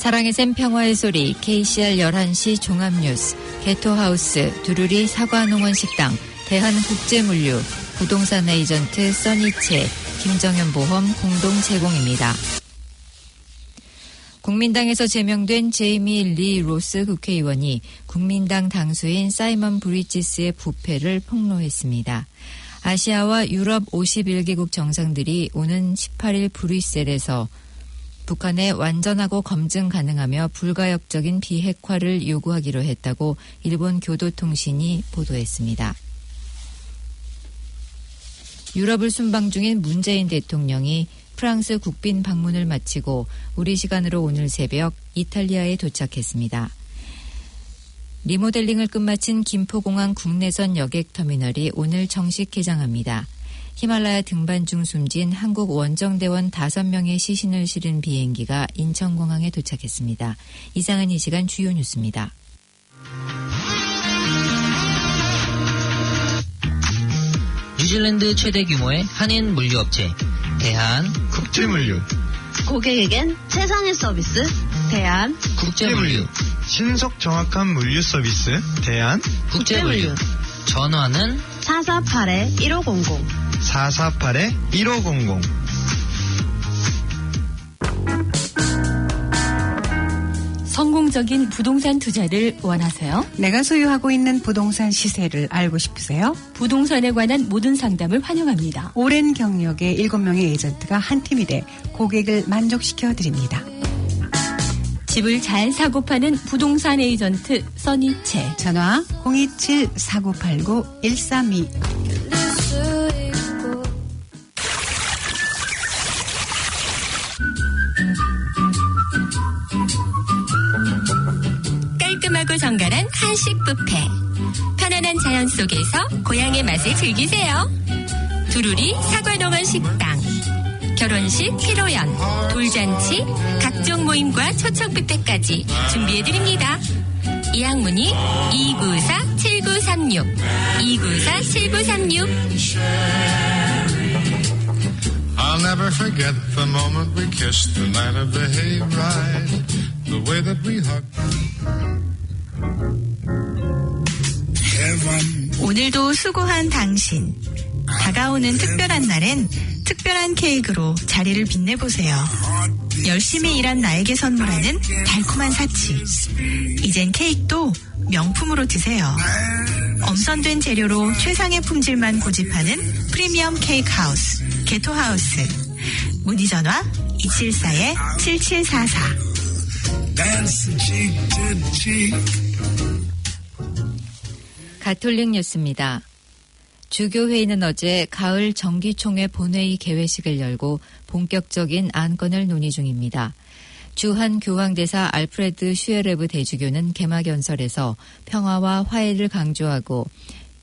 사랑의 샘 평화의 소리, KCR 11시 종합뉴스, 개토하우스, 두루리 사과농원식당, 대한국제물류, 부동산 에이전트 써니체, 김정현보험 공동 제공입니다. 국민당에서 제명된 제이미 리 로스 국회의원이 국민당 당수인 사이먼 브리지스의 부패를 폭로했습니다. 아시아와 유럽 51개국 정상들이 오는 18일 브뤼셀에서 북한에 완전하고 검증 가능하며 불가역적인 비핵화를 요구하기로 했다고 일본 교도통신이 보도했습니다. 유럽을 순방 중인 문재인 대통령이 프랑스 국빈 방문을 마치고 우리 시간으로 오늘 새벽 이탈리아에 도착했습니다. 리모델링을 끝마친 김포공항 국내선 여객터미널이 오늘 정식 개장합니다. 히말라야 등반 중 숨진 한국 원정대원 5명의 시신을 실은 비행기가 인천공항에 도착했습니다. 이상은 이 시간 주요 뉴스입니다. 뉴질랜드 최대 규모의 한인 물류업체 대한국제물류. 고객에겐 최상의 서비스 대한국제물류. 신속 정확한 물류 서비스 대한국제물류. 전화는 448-1500 448-1500. 성공적인 부동산 투자를 원하세요? 내가 소유하고 있는 부동산 시세를 알고 싶으세요? 부동산에 관한 모든 상담을 환영합니다. 오랜 경력의 7명의 에이전트가 한 팀이 돼 고객을 만족시켜 드립니다. 집을 잘 사고 파는 부동산 에이전트 써니체. 전화 027-4989-132. 깔끔하고 정갈한 한식 뷔페. 편안한 자연 속에서 고향의 맛을 즐기세요. 두루리 사과농원 식당. 결혼식, 피로연, 돌잔치, 각종 모임과 초청 뷔페까지 준비해드립니다. 예약문의 294-7936 294-7936. I'll never forget the moment we kissed the night of the hayride. The way that we hugged. 오늘도 수고한 당신. 다가오는 특별한 날엔 특별한 케이크로 자리를 빛내보세요. 열심히 일한 나에게 선물하는 달콤한 사치. 이젠 케이크도 명품으로 드세요. 엄선된 재료로 최상의 품질만 고집하는 프리미엄 케이크 하우스, 개토하우스. 문의 전화 274-7744. 가톨릭 뉴스입니다. 주교회의는 어제 가을 정기총회 본회의 개회식을 열고 본격적인 안건을 논의 중입니다. 주한 교황대사 알프레드 슈에레브 대주교는 개막연설에서 평화와 화해를 강조하고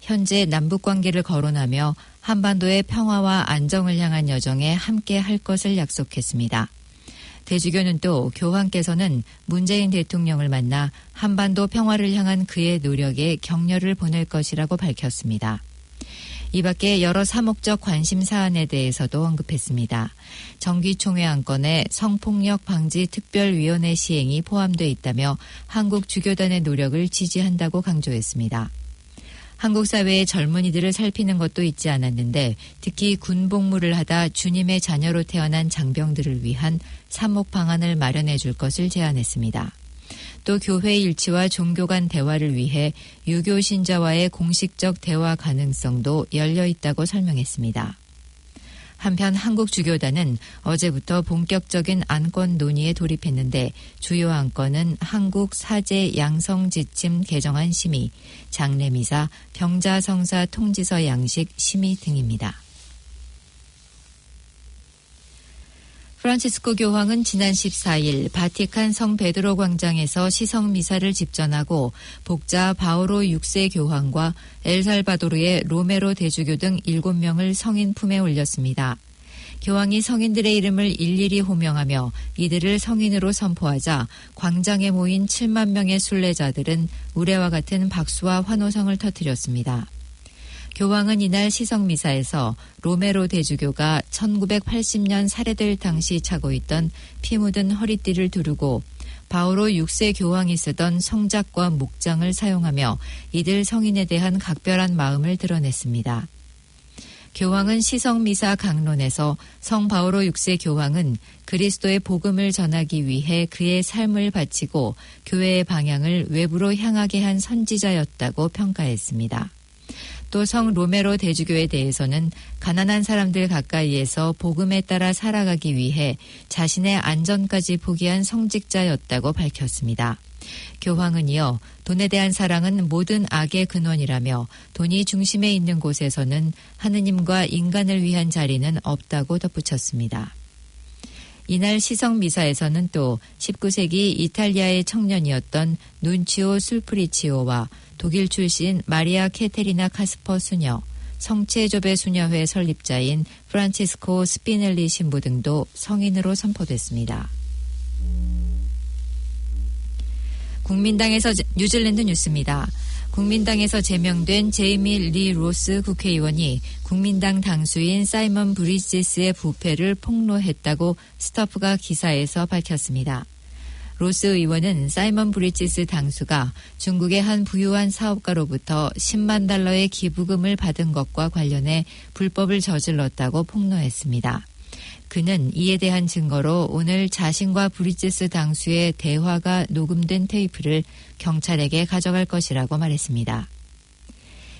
현재 남북관계를 거론하며 한반도의 평화와 안정을 향한 여정에 함께 할 것을 약속했습니다. 대주교는 또 교황께서는 문재인 대통령을 만나 한반도 평화를 향한 그의 노력에 격려를 보낼 것이라고 밝혔습니다. 이 밖에 여러 사목적 관심 사안에 대해서도 언급했습니다. 정기총회 안건에 성폭력 방지 특별위원회 시행이 포함돼 있다며 한국 주교단의 노력을 지지한다고 강조했습니다. 한국 사회의 젊은이들을 살피는 것도 잊지 않았는데 특히 군복무를 하다 주님의 자녀로 태어난 장병들을 위한 사목 방안을 마련해 줄 것을 제안했습니다. 또 교회 일치와 종교 간 대화를 위해 유교 신자와의 공식적 대화 가능성도 열려 있다고 설명했습니다. 한편 한국 주교단은 어제부터 본격적인 안건 논의에 돌입했는데 주요 안건은 한국 사제 양성 지침 개정안 심의, 장례미사, 병자 성사 통지서 양식 심의 등입니다. 프란치스코 교황은 지난 14일 바티칸 성 베드로 광장에서 시성 미사를 집전하고 복자 바오로 6세 교황과 엘살바도르의 로메로 대주교 등 7명을 성인 품에 올렸습니다. 교황이 성인들의 이름을 일일이 호명하며 이들을 성인으로 선포하자 광장에 모인 7만 명의 순례자들은 우레와 같은 박수와 환호성을 터뜨렸습니다. 교황은 이날 시성미사에서 로메로 대주교가 1980년 살해될 당시 차고 있던 피 묻은 허리띠를 두르고 바오로 6세 교황이 쓰던 성작과 목장을 사용하며 이들 성인에 대한 각별한 마음을 드러냈습니다. 교황은 시성미사 강론에서 성 바오로 6세 교황은 그리스도의 복음을 전하기 위해 그의 삶을 바치고 교회의 방향을 외부로 향하게 한 선지자였다고 평가했습니다. 또 성 로메로 대주교에 대해서는 가난한 사람들 가까이에서 복음에 따라 살아가기 위해 자신의 안전까지 포기한 성직자였다고 밝혔습니다. 교황은 이어 돈에 대한 사랑은 모든 악의 근원이라며 돈이 중심에 있는 곳에서는 하느님과 인간을 위한 자리는 없다고 덧붙였습니다. 이날 시성미사에서는 또 19세기 이탈리아의 청년이었던 눈치오 술프리치오와 독일 출신 마리아 케테리나 카스퍼 수녀, 성체조배 수녀회 설립자인 프란치스코 스피넬리 신부 등도 성인으로 선포됐습니다. 국민당에서 뉴질랜드 뉴스입니다. 국민당에서 제명된 제이미 리 로스 국회의원이 국민당 당수인 사이먼 브리지스의 부패를 폭로했다고 스터프가 기사에서 밝혔습니다. 로스 의원은 사이먼 브리지스 당수가 중국의 한 부유한 사업가로부터 10만 달러의 기부금을 받은 것과 관련해 불법을 저질렀다고 폭로했습니다. 그는 이에 대한 증거로 오늘 자신과 브리지스 당수의 대화가 녹음된 테이프를 경찰에게 가져갈 것이라고 말했습니다.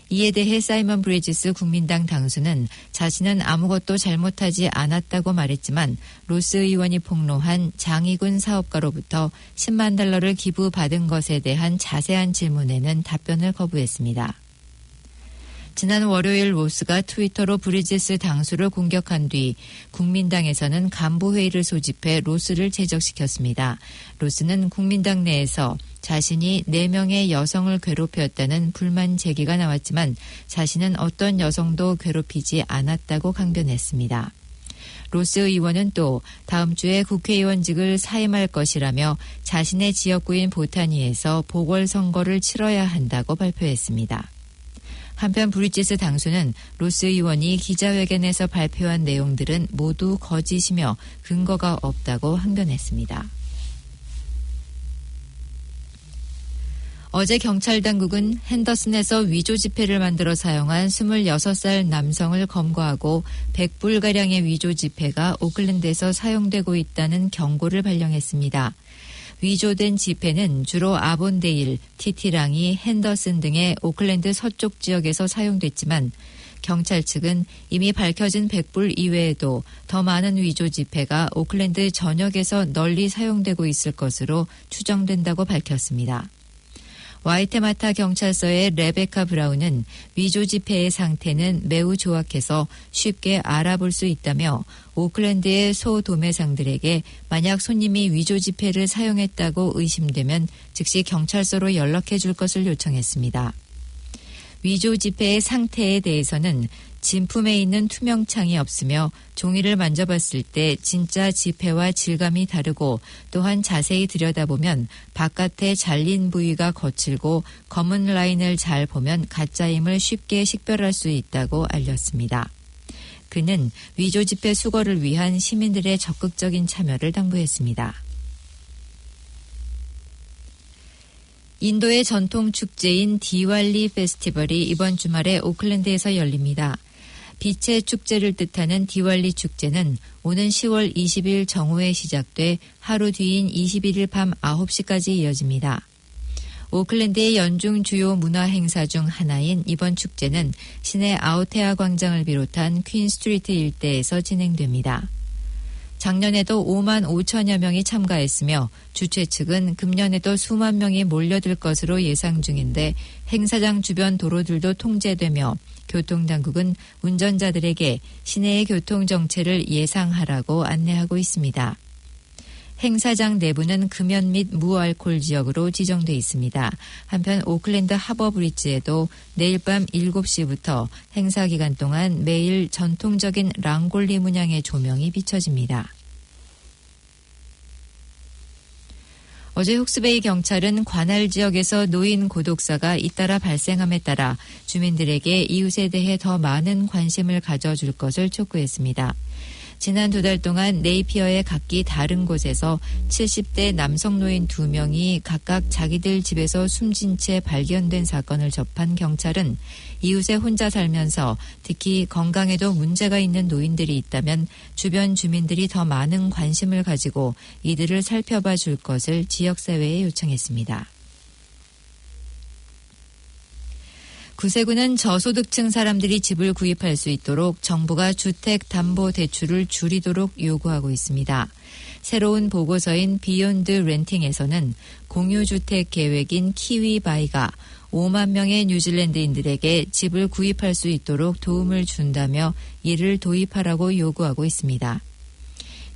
이에 대해 사이먼 브리지스 국민당 당수는 자신은 아무것도 잘못하지 않았다고 말했지만 로스 의원이 폭로한 장이군 사업가로부터 10만 달러를 기부받은 것에 대한 자세한 질문에는 답변을 거부했습니다. 지난 월요일 로스가 트위터로 브리지스 당수를 공격한 뒤 국민당에서는 간부회의를 소집해 로스를 제적시켰습니다. 로스는 국민당 내에서 자신이 4명의 여성을 괴롭혔다는 불만 제기가 나왔지만 자신은 어떤 여성도 괴롭히지 않았다고 강변했습니다. 로스 의원은 또 다음 주에 국회의원직을 사임할 것이라며 자신의 지역구인 보타니에서 보궐선거를 치러야 한다고 발표했습니다. 한편 브리지스 당수는 로스 의원이 기자회견에서 발표한 내용들은 모두 거짓이며 근거가 없다고 항변했습니다. 어제 경찰 당국은 핸더슨에서 위조 지폐를 만들어 사용한 26살 남성을 검거하고 100불가량의 위조 지폐가 오클랜드에서 사용되고 있다는 경고를 발령했습니다. 위조된 지폐는 주로 아본데일, 티티랑이, 핸더슨 등의 오클랜드 서쪽 지역에서 사용됐지만 경찰 측은 이미 밝혀진 100불 이외에도 더 많은 위조 지폐가 오클랜드 전역에서 널리 사용되고 있을 것으로 추정된다고 밝혔습니다. 와이테마타 경찰서의 레베카 브라운은 위조 지폐의 상태는 매우 조악해서 쉽게 알아볼 수 있다며 오클랜드의 소도매상들에게 만약 손님이 위조 지폐를 사용했다고 의심되면 즉시 경찰서로 연락해 줄 것을 요청했습니다. 위조 지폐의 상태에 대해서는 진품에 있는 투명창이 없으며 종이를 만져봤을 때 진짜 지폐와 질감이 다르고 또한 자세히 들여다보면 바깥에 잘린 부위가 거칠고 검은 라인을 잘 보면 가짜임을 쉽게 식별할 수 있다고 알렸습니다. 그는 위조 지폐 수거를 위한 시민들의 적극적인 참여를 당부했습니다. 인도의 전통 축제인 디왈리 페스티벌이 이번 주말에 오클랜드에서 열립니다. 빛의 축제를 뜻하는 디왈리 축제는 오는 10월 20일 정오에 시작돼 하루 뒤인 21일 밤 9시까지 이어집니다. 오클랜드의 연중 주요 문화 행사 중 하나인 이번 축제는 시내 아우테아 광장을 비롯한 퀸 스트리트 일대에서 진행됩니다. 작년에도 5만 5천여 명이 참가했으며 주최 측은 금년에도 수만 명이 몰려들 것으로 예상 중인데 행사장 주변 도로들도 통제되며 교통당국은 운전자들에게 시내의 교통정체를 예상하라고 안내하고 있습니다. 행사장 내부는 금연 및 무알콜 지역으로 지정돼 있습니다. 한편 오클랜드 하버 브리지에도 내일 밤 7시부터 행사 기간 동안 매일 전통적인 랑골리 문양의 조명이 비춰집니다. 어제 훅스베이 경찰은 관할 지역에서 노인 고독사가 잇따라 발생함에 따라 주민들에게 이웃에 대해 더 많은 관심을 가져줄 것을 촉구했습니다. 지난 2달 동안 네이피어의 각기 다른 곳에서 70대 남성 노인 2명이 각각 자기들 집에서 숨진 채 발견된 사건을 접한 경찰은 이웃에 혼자 살면서 특히 건강에도 문제가 있는 노인들이 있다면 주변 주민들이 더 많은 관심을 가지고 이들을 살펴봐 줄 것을 지역사회에 요청했습니다. 구세군은 저소득층 사람들이 집을 구입할 수 있도록 정부가 주택담보대출을 줄이도록 요구하고 있습니다. 새로운 보고서인 비욘드 렌팅에서는 공유주택 계획인 키위바이가 5만 명의 뉴질랜드인들에게 집을 구입할 수 있도록 도움을 준다며 이를 도입하라고 요구하고 있습니다.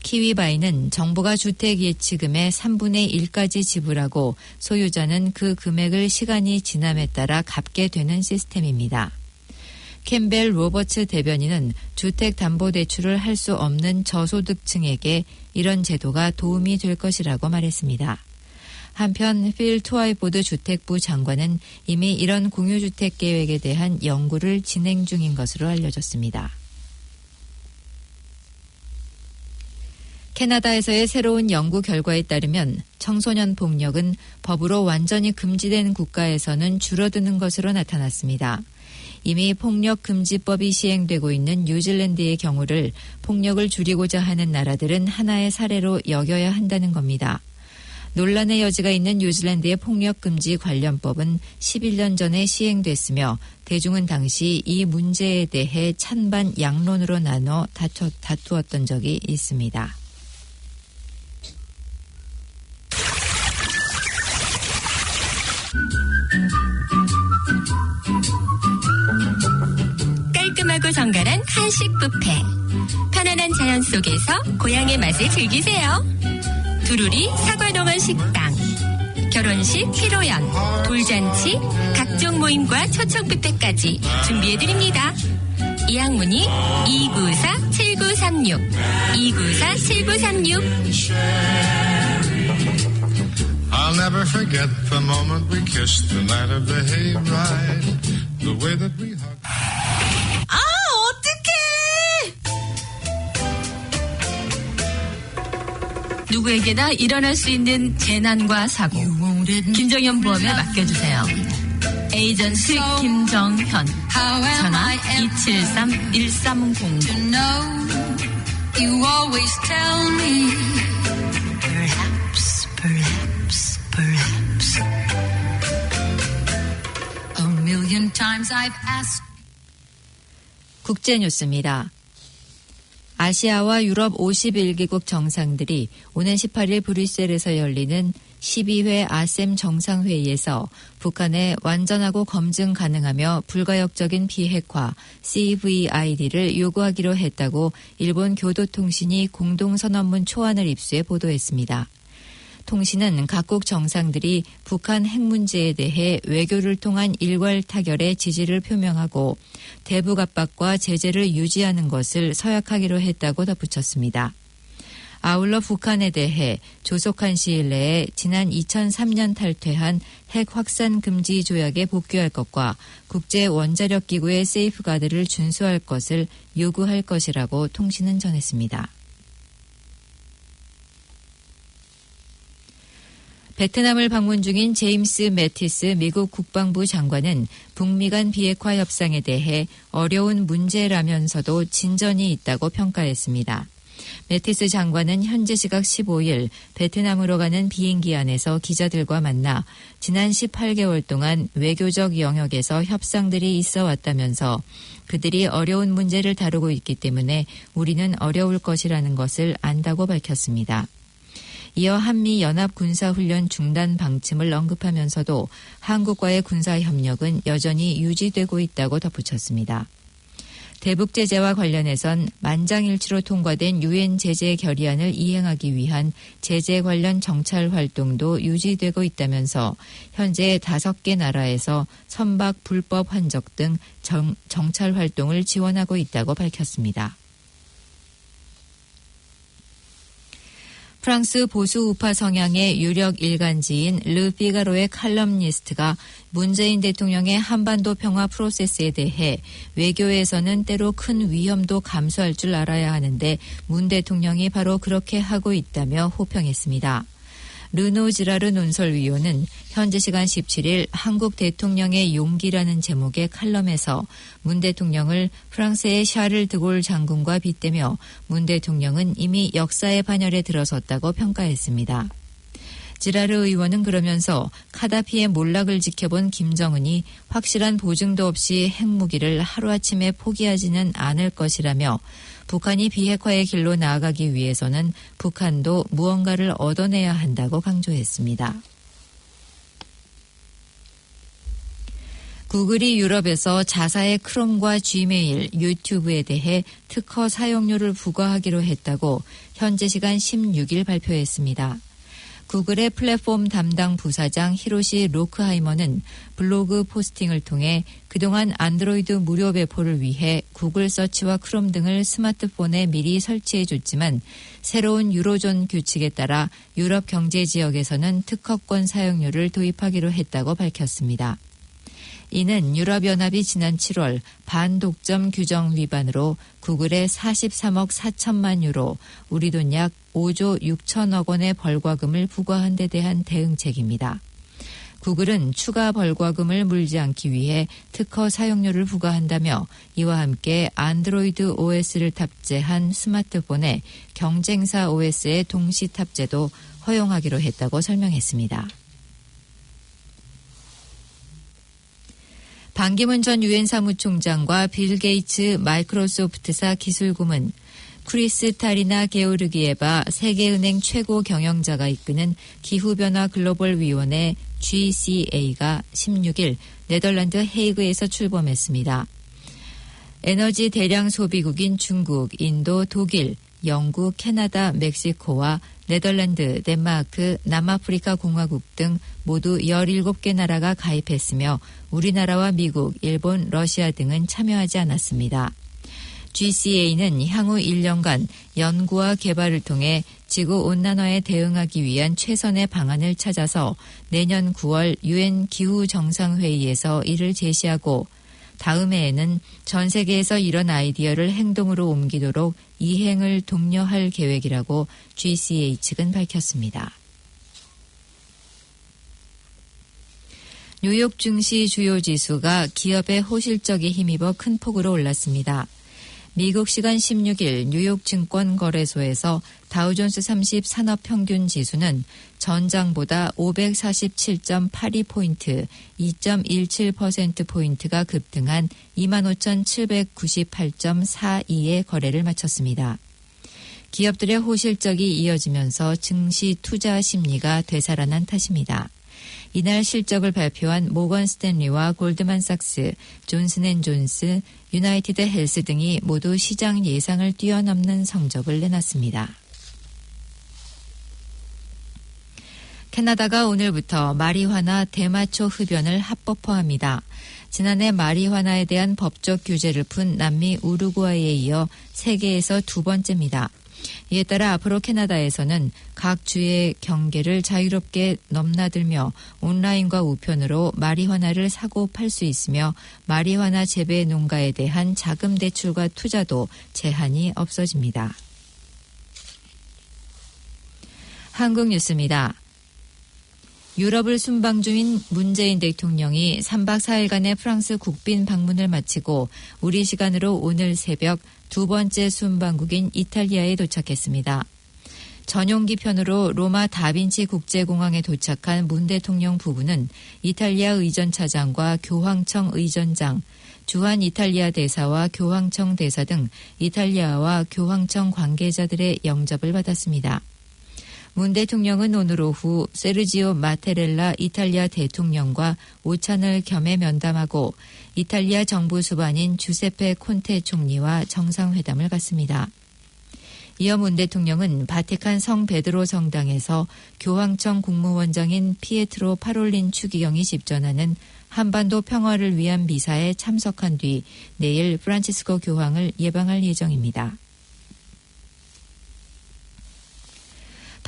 키위바이는 정부가 주택 예치금의 3분의 1까지 지불하고 소유자는 그 금액을 시간이 지남에 따라 갚게 되는 시스템입니다. 캠벨 로버츠 대변인은 주택담보대출을 할 수 없는 저소득층에게 이런 제도가 도움이 될 것이라고 말했습니다. 한편 필 트와이보드 주택부 장관은 이미 이런 공유주택 계획에 대한 연구를 진행 중인 것으로 알려졌습니다. 캐나다에서의 새로운 연구 결과에 따르면 청소년 폭력은 법으로 완전히 금지된 국가에서는 줄어드는 것으로 나타났습니다. 이미 폭력금지법이 시행되고 있는 뉴질랜드의 경우를 폭력을 줄이고자 하는 나라들은 하나의 사례로 여겨야 한다는 겁니다. 논란의 여지가 있는 뉴질랜드의 폭력금지 관련법은 11년 전에 시행됐으며 대중은 당시 이 문제에 대해 찬반 양론으로 나눠 다투었던 적이 있습니다. 깔끔하고 정갈한 한식 뷔페. 편안한 자연 속에서 고향의 맛을 즐기세요. 두루리 사과농원 식당. 결혼식, 피로연, 돌잔치, 각종 모임과 초청 뷔페까지 준비해드립니다. 예약문의 294-7936 294-7936. I'll never forget the moment we kissed the night of the hayride. The way that we hugged. 누구에게나 일어날 수 있는 재난과 사고. 김정현 보험에 맡겨주세요. 에이전트 김정현. 전화 273-1300. You always tell me perhaps a million times I've asked. 국제뉴스입니다. 아시아와 유럽 51개국 정상들이 오는 18일 브뤼셀에서 열리는 12회 아셈 정상회의에서 북한의 완전하고 검증 가능하며 불가역적인 비핵화 CVID를 요구하기로 했다고 일본 교도통신이 공동선언문 초안을 입수해 보도했습니다. 통신은 각국 정상들이 북한 핵 문제에 대해 외교를 통한 일괄 타결에 지지를 표명하고 대북 압박과 제재를 유지하는 것을 서약하기로 했다고 덧붙였습니다. 아울러 북한에 대해 조속한 시일 내에 지난 2003년 탈퇴한 핵 확산 금지 조약에 복귀할 것과 국제 원자력 기구의 세이프가드를 준수할 것을 요구할 것이라고 통신은 전했습니다. 베트남을 방문 중인 제임스 매티스 미국 국방부 장관은 북미 간 비핵화 협상에 대해 어려운 문제라면서도 진전이 있다고 평가했습니다. 매티스 장관은 현지 시각 15일 베트남으로 가는 비행기 안에서 기자들과 만나 지난 18개월 동안 외교적 영역에서 협상들이 있어 왔다면서 그들이 어려운 문제를 다루고 있기 때문에 우리는 어려울 것이라는 것을 안다고 밝혔습니다. 이어 한미 연합 군사훈련 중단 방침을 언급하면서도 한국과의 군사협력은 여전히 유지되고 있다고 덧붙였습니다. 대북 제재와 관련해선 만장일치로 통과된 유엔 제재 결의안을 이행하기 위한 제재 관련 정찰 활동도 유지되고 있다면서 현재 5개 나라에서 선박 불법 환적 등 정찰 활동을 지원하고 있다고 밝혔습니다. 프랑스 보수 우파 성향의 유력 일간지인 르 피가로의 칼럼니스트가 문재인 대통령의 한반도 평화 프로세스에 대해 외교에서는 때로 큰 위험도 감수할 줄 알아야 하는데 문 대통령이 바로 그렇게 하고 있다며 호평했습니다. 르노 지라르 논설위원은 현지 시간 17일 한국 대통령의 용기라는 제목의 칼럼에서 문 대통령을 프랑스의 샤를 드골 장군과 빗대며 문 대통령은 이미 역사의 반열에 들어섰다고 평가했습니다. 지라르 의원은 그러면서 카다피의 몰락을 지켜본 김정은이 확실한 보증도 없이 핵무기를 하루아침에 포기하지는 않을 것이라며 북한이 비핵화의 길로 나아가기 위해서는 북한도 무언가를 얻어내야 한다고 강조했습니다. 구글이 유럽에서 자사의 크롬과 지메일, 유튜브에 대해 특허 사용료를 부과하기로 했다고 현재 시간 16일 발표했습니다. 구글의 플랫폼 담당 부사장 히로시 로크하이머는 블로그 포스팅을 통해 그동안 안드로이드 무료 배포를 위해 구글 서치와 크롬 등을 스마트폰에 미리 설치해줬지만 새로운 유로존 규칙에 따라 유럽 경제 지역에서는 특허권 사용료를 도입하기로 했다고 밝혔습니다. 이는 유럽연합이 지난 7월 반독점 규정 위반으로 구글에 43억 4천만 유로, 우리 돈 약 5조 6천억 원의 벌과금을 부과한 데 대한 대응책입니다. 구글은 추가 벌과금을 물지 않기 위해 특허 사용료를 부과한다며 이와 함께 안드로이드 OS를 탑재한 스마트폰에 경쟁사 OS의 동시 탑재도 허용하기로 했다고 설명했습니다. 반기문 전 유엔 사무총장과 빌 게이츠 마이크로소프트사 기술고문, 크리스탈리나 게오르기에바 세계은행 최고 경영자가 이끄는 기후변화 글로벌위원회 GCA가 16일 네덜란드 헤이그에서 출범했습니다. 에너지 대량 소비국인 중국, 인도, 독일, 영국, 캐나다, 멕시코와 네덜란드, 덴마크, 남아프리카 공화국 등 모두 17개 나라가 가입했으며 우리나라와 미국, 일본, 러시아 등은 참여하지 않았습니다. GCA는 향후 1년간 연구와 개발을 통해 지구온난화에 대응하기 위한 최선의 방안을 찾아서 내년 9월 유엔 기후정상회의에서 이를 제시하고 다음 해에는 전 세계에서 이런 아이디어를 행동으로 옮기도록 이행을 독려할 계획이라고 GCA 측은 밝혔습니다. 뉴욕 증시 주요 지수가 기업의 호실적에 힘입어 큰 폭으로 올랐습니다. 미국 시간 16일 뉴욕 증권거래소에서 다우존스 30 산업평균 지수는 전장보다 547.82포인트, 2.17%포인트가 급등한 25,798.42의 거래를 마쳤습니다. 기업들의 호실적이 이어지면서 증시 투자 심리가 되살아난 탓입니다. 이날 실적을 발표한 모건 스탠리와 골드만삭스, 존슨앤존스, 유나이티드 헬스 등이 모두 시장 예상을 뛰어넘는 성적을 내놨습니다. 캐나다가 오늘부터 마리화나 대마초 흡연을 합법화합니다. 지난해 마리화나에 대한 법적 규제를 푼 남미 우루과이에 이어 세계에서 두 번째입니다. 이에 따라 앞으로 캐나다에서는 각 주의 경계를 자유롭게 넘나들며 온라인과 우편으로 마리화나를 사고 팔 수 있으며 마리화나 재배 농가에 대한 자금 대출과 투자도 제한이 없어집니다. 한국 뉴스입니다. 유럽을 순방 중인 문재인 대통령이 3박 4일간의 프랑스 국빈 방문을 마치고 우리 시간으로 오늘 새벽 두 번째 순방국인 이탈리아에 도착했습니다. 전용기 편으로 로마 다빈치 국제공항에 도착한 문 대통령 부부는 이탈리아 의전차장과 교황청 의전장, 주한 이탈리아 대사와 교황청 대사 등 이탈리아와 교황청 관계자들의 영접을 받았습니다. 문 대통령은 오늘 오후 세르지오 마테렐라 이탈리아 대통령과 오찬을 겸해 면담하고 이탈리아 정부 수반인 주세페 콘테 총리와 정상회담을 갖습니다. 이어 문 대통령은 바티칸 성 베드로 성당에서 교황청 국무원장인 피에트로 파롤린 추기경이 집전하는 한반도 평화를 위한 미사에 참석한 뒤 내일 프란치스코 교황을 예방할 예정입니다.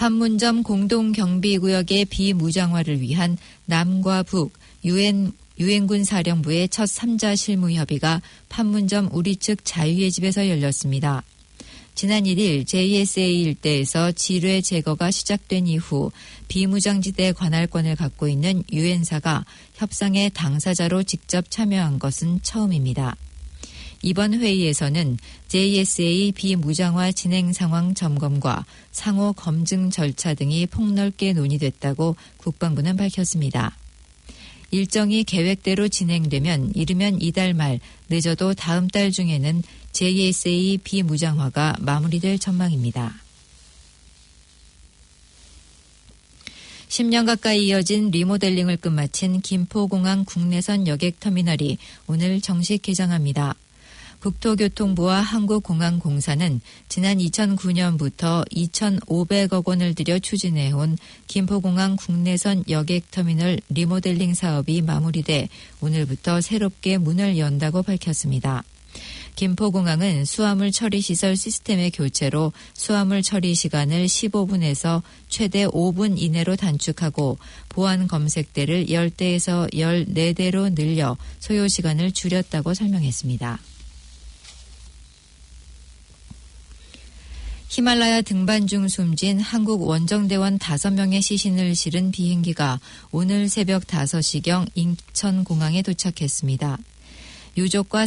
판문점 공동경비구역의 비무장화를 위한 남과 북 유엔군 사령부의 첫 3자 실무 협의가 판문점 우리 측 자유의 집에서 열렸습니다. 지난 1일 JSA 일대에서 지뢰 제거가 시작된 이후 비무장지대 관할권을 갖고 있는 유엔사가 협상의 당사자로 직접 참여한 것은 처음입니다. 이번 회의에서는 JSA 비무장화 진행 상황 점검과 상호 검증 절차 등이 폭넓게 논의됐다고 국방부는 밝혔습니다. 일정이 계획대로 진행되면 이르면 이달 말, 늦어도 다음 달 중에는 JSA 비무장화가 마무리될 전망입니다. 10년 가까이 이어진 리모델링을 끝마친 김포공항 국내선 여객터미널이 오늘 정식 개장합니다. 국토교통부와 한국공항공사는 지난 2009년부터 2,500억 원을 들여 추진해온 김포공항 국내선 여객터미널 리모델링 사업이 마무리돼 오늘부터 새롭게 문을 연다고 밝혔습니다. 김포공항은 수화물 처리 시설 시스템의 교체로 수화물 처리 시간을 15분에서 최대 5분 이내로 단축하고 보안 검색대를 10대에서 14대로 늘려 소요 시간을 줄였다고 설명했습니다. 히말라야 등반 중 숨진 한국 원정대원 5명의 시신을 실은 비행기가 오늘 새벽 5시경 인천공항에 도착했습니다. 유족과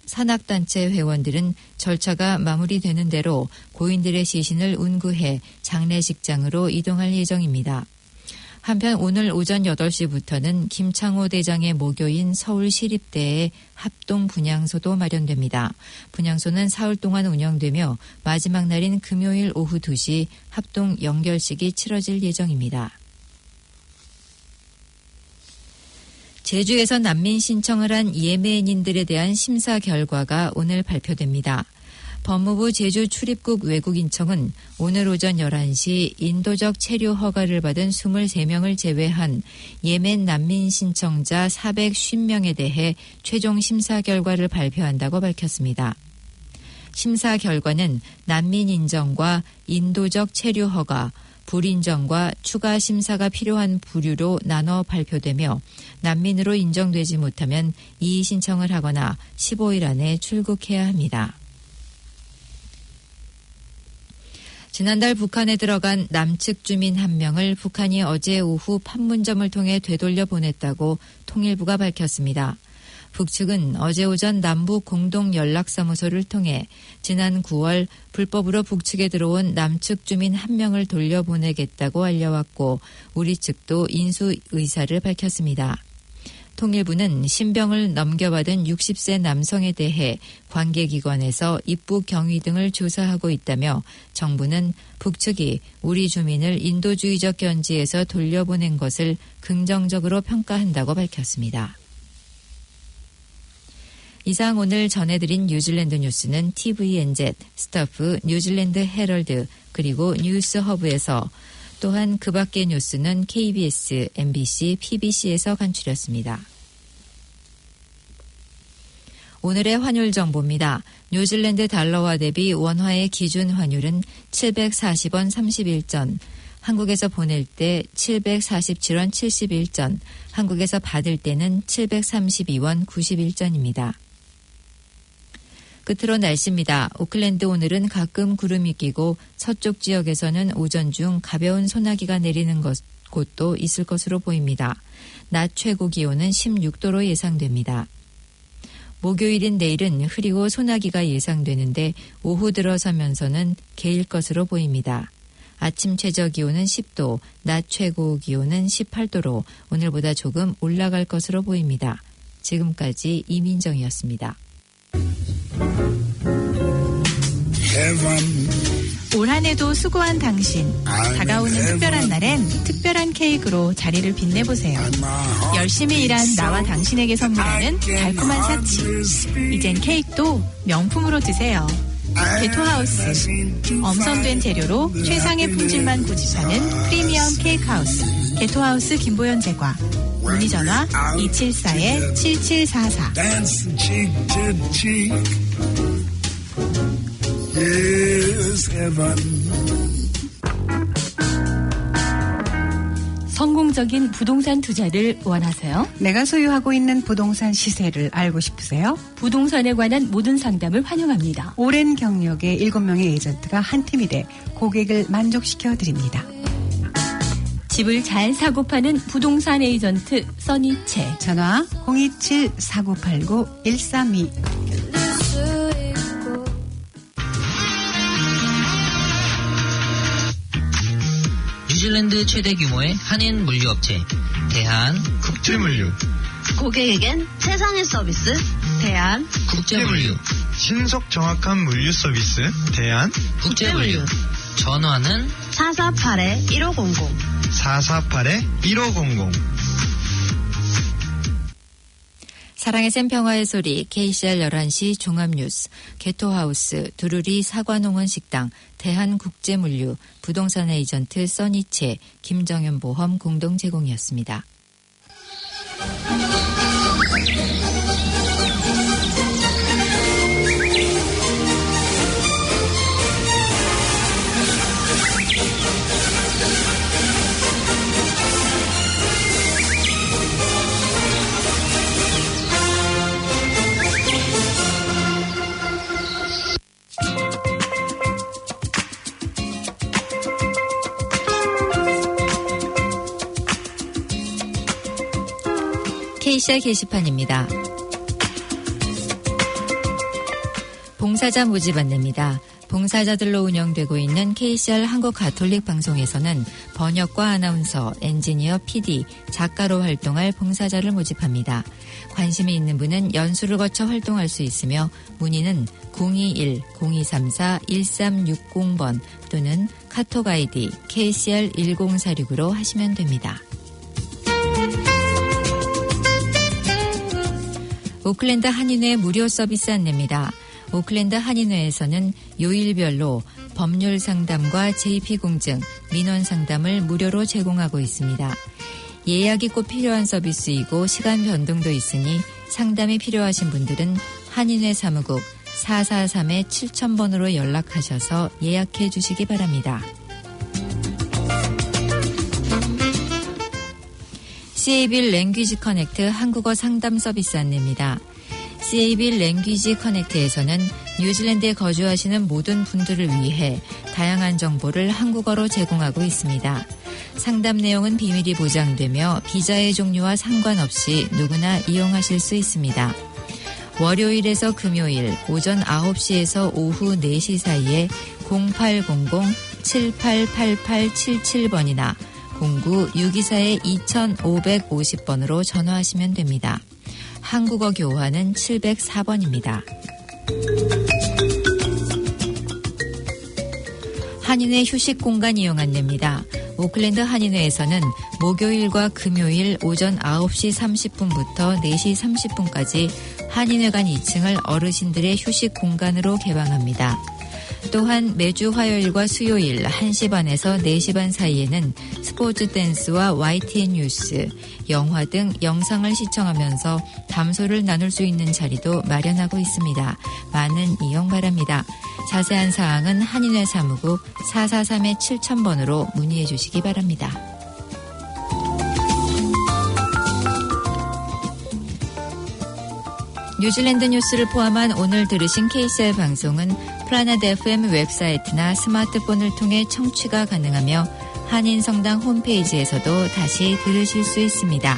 산악단체 회원들은 절차가 마무리되는 대로 고인들의 시신을 운구해 장례식장으로 이동할 예정입니다. 한편 오늘 오전 8시부터는 김창호 대장의 모교인 서울시립대에 합동 분향소도 마련됩니다. 분향소는 사흘 동안 운영되며 마지막 날인 금요일 오후 2시 합동 연결식이 치러질 예정입니다. 제주에서 난민 신청을 한 예멘인들에 대한 심사 결과가 오늘 발표됩니다. 법무부 제주 출입국 외국인청은 오늘 오전 11시 인도적 체류 허가를 받은 23명을 제외한 예멘 난민 신청자 450명에 대해 최종 심사 결과를 발표한다고 밝혔습니다. 심사 결과는 난민 인정과 인도적 체류 허가, 불인정과 추가 심사가 필요한 부류로 나눠 발표되며 난민으로 인정되지 못하면 이의 신청을 하거나 15일 안에 출국해야 합니다. 지난달 북한에 들어간 남측 주민 1명을 북한이 어제 오후 판문점을 통해 되돌려 보냈다고 통일부가 밝혔습니다. 북측은 어제 오전 남북 공동연락사무소를 통해 지난 9월 불법으로 북측에 들어온 남측 주민 1명을 돌려보내겠다고 알려왔고 우리 측도 인수 의사를 밝혔습니다. 통일부는 신병을 넘겨받은 60세 남성에 대해 관계기관에서 입국 경위 등을 조사하고 있다며 정부는 북측이 우리 주민을 인도주의적 견지에서 돌려보낸 것을 긍정적으로 평가한다고 밝혔습니다. 이상 오늘 전해드린 뉴질랜드 뉴스는 TVNZ, 스타프, 뉴질랜드 헤럴드, 그리고 뉴스 허브에서 또한 그 밖의 뉴스는 KBS, MBC, PBC에서 간추렸습니다. 오늘의 환율 정보입니다. 뉴질랜드 달러화 대비 원화의 기준 환율은 740원 31전, 한국에서 보낼 때 747원 71전, 한국에서 받을 때는 732원 91전입니다. 끝으로 날씨입니다. 오클랜드 오늘은 가끔 구름이 끼고 서쪽 지역에서는 오전 중 가벼운 소나기가 내리는 곳도 있을 것으로 보입니다. 낮 최고 기온은 16도로 예상됩니다. 목요일인 내일은 흐리고 소나기가 예상되는데 오후 들어서면서는 개일 것으로 보입니다. 아침 최저 기온은 10도, 낮 최고 기온은 18도로 오늘보다 조금 올라갈 것으로 보입니다. 지금까지 이민정이었습니다. 올 한 해도 수고한 당신. 다가오는 특별한 날엔 특별한 케이크로 자리를 빛내보세요. 열심히 일한 나와 당신에게 선물하는 달콤한 사치. 이젠 케이크도 명품으로 드세요. 게토하우스. 엄선된 재료로 최상의 품질만 고집하는 프리미엄 케이크하우스. 게토하우스 김보연 제과. 문의 전화 274-7744. Yes, heaven. 안정적인 부동산 투자를 원하세요? 내가 소유하고 있는 부동산 시세를 알고 싶으세요? 부동산에 관한 모든 상담을 환영합니다. 오랜 경력의 7명의 에이전트가 한 팀이 돼 고객을 만족시켜 드립니다. 집을 잘 사고 파는 부동산 에이전트 써니채. 전화 027-4989-132. 뉴질랜드 최대 규모의 한인 물류업체 대한국제물류. 고객에겐 최상의 서비스 대한국제물류. 신속 정확한 물류 서비스 대한국제물류. 전화는 448-1500. 448-1500. 사랑의 샘 평화의 소리, KCR 11시 종합뉴스, 개토하우스, 두루리 사과농원 식당, 대한국제물류, 부동산 에이전트 써니채, 김정현 보험 공동 제공이었습니다. KCR 게시판입니다. 봉사자 모집 안내입니다. 봉사자들로 운영되고 있는 KCR 한국가톨릭 방송에서는 번역과 아나운서, 엔지니어, PD, 작가로 활동할 봉사자를 모집합니다. 관심이 있는 분은 연수를 거쳐 활동할 수 있으며 문의는 021-0234-1360번 또는 카톡 아이디 KCR 1046으로 하시면 됩니다. 오클랜드 한인회 무료 서비스 안내입니다. 오클랜드 한인회에서는 요일별로 법률 상담과 JP 공증, 민원 상담을 무료로 제공하고 있습니다. 예약이 꼭 필요한 서비스이고 시간 변동도 있으니 상담이 필요하신 분들은 한인회 사무국 443-7000번으로 연락하셔서 예약해 주시기 바랍니다. CAB 랭귀지 커넥트 한국어 상담 서비스 안내입니다. CAB 랭귀지 커넥트에서는 뉴질랜드에 거주하시는 모든 분들을 위해 다양한 정보를 한국어로 제공하고 있습니다. 상담 내용은 비밀이 보장되며 비자의 종류와 상관없이 누구나 이용하실 수 있습니다. 월요일에서 금요일 오전 9시에서 오후 4시 사이에 0800-788877번이나 09-624-2550번으로 전화하시면 됩니다. 한국어 교환은 704번입니다. 한인회 휴식 공간 이용 안내입니다. 오클랜드 한인회에서는 목요일과 금요일 오전 9시 30분부터 4시 30분까지 한인회관 2층을 어르신들의 휴식 공간으로 개방합니다. 또한 매주 화요일과 수요일 1시 반에서 4시 반 사이에는 스포츠 댄스와 YTN 뉴스, 영화 등 영상을 시청하면서 담소를 나눌 수 있는 자리도 마련하고 있습니다. 많은 이용 바랍니다. 자세한 사항은 한인회 사무국 443-7000번으로 문의해 주시기 바랍니다. 뉴질랜드 뉴스를 포함한 오늘 들으신 KCR 방송은 플라넷 FM 웹사이트나 스마트폰을 통해 청취가 가능하며 한인성당 홈페이지에서도 다시 들으실 수 있습니다.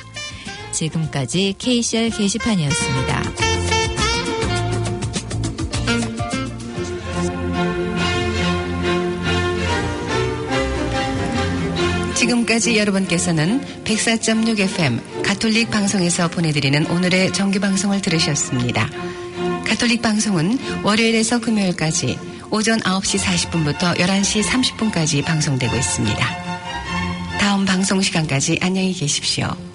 지금까지 KCR 게시판이었습니다. 지금까지 여러분께서는 104.6 FM 가톨릭 방송에서 보내드리는 오늘의 정규방송을 들으셨습니다. 가톨릭 방송은 월요일에서 금요일까지 오전 9시 40분부터 11시 30분까지 방송되고 있습니다. 다음 방송 시간까지 안녕히 계십시오.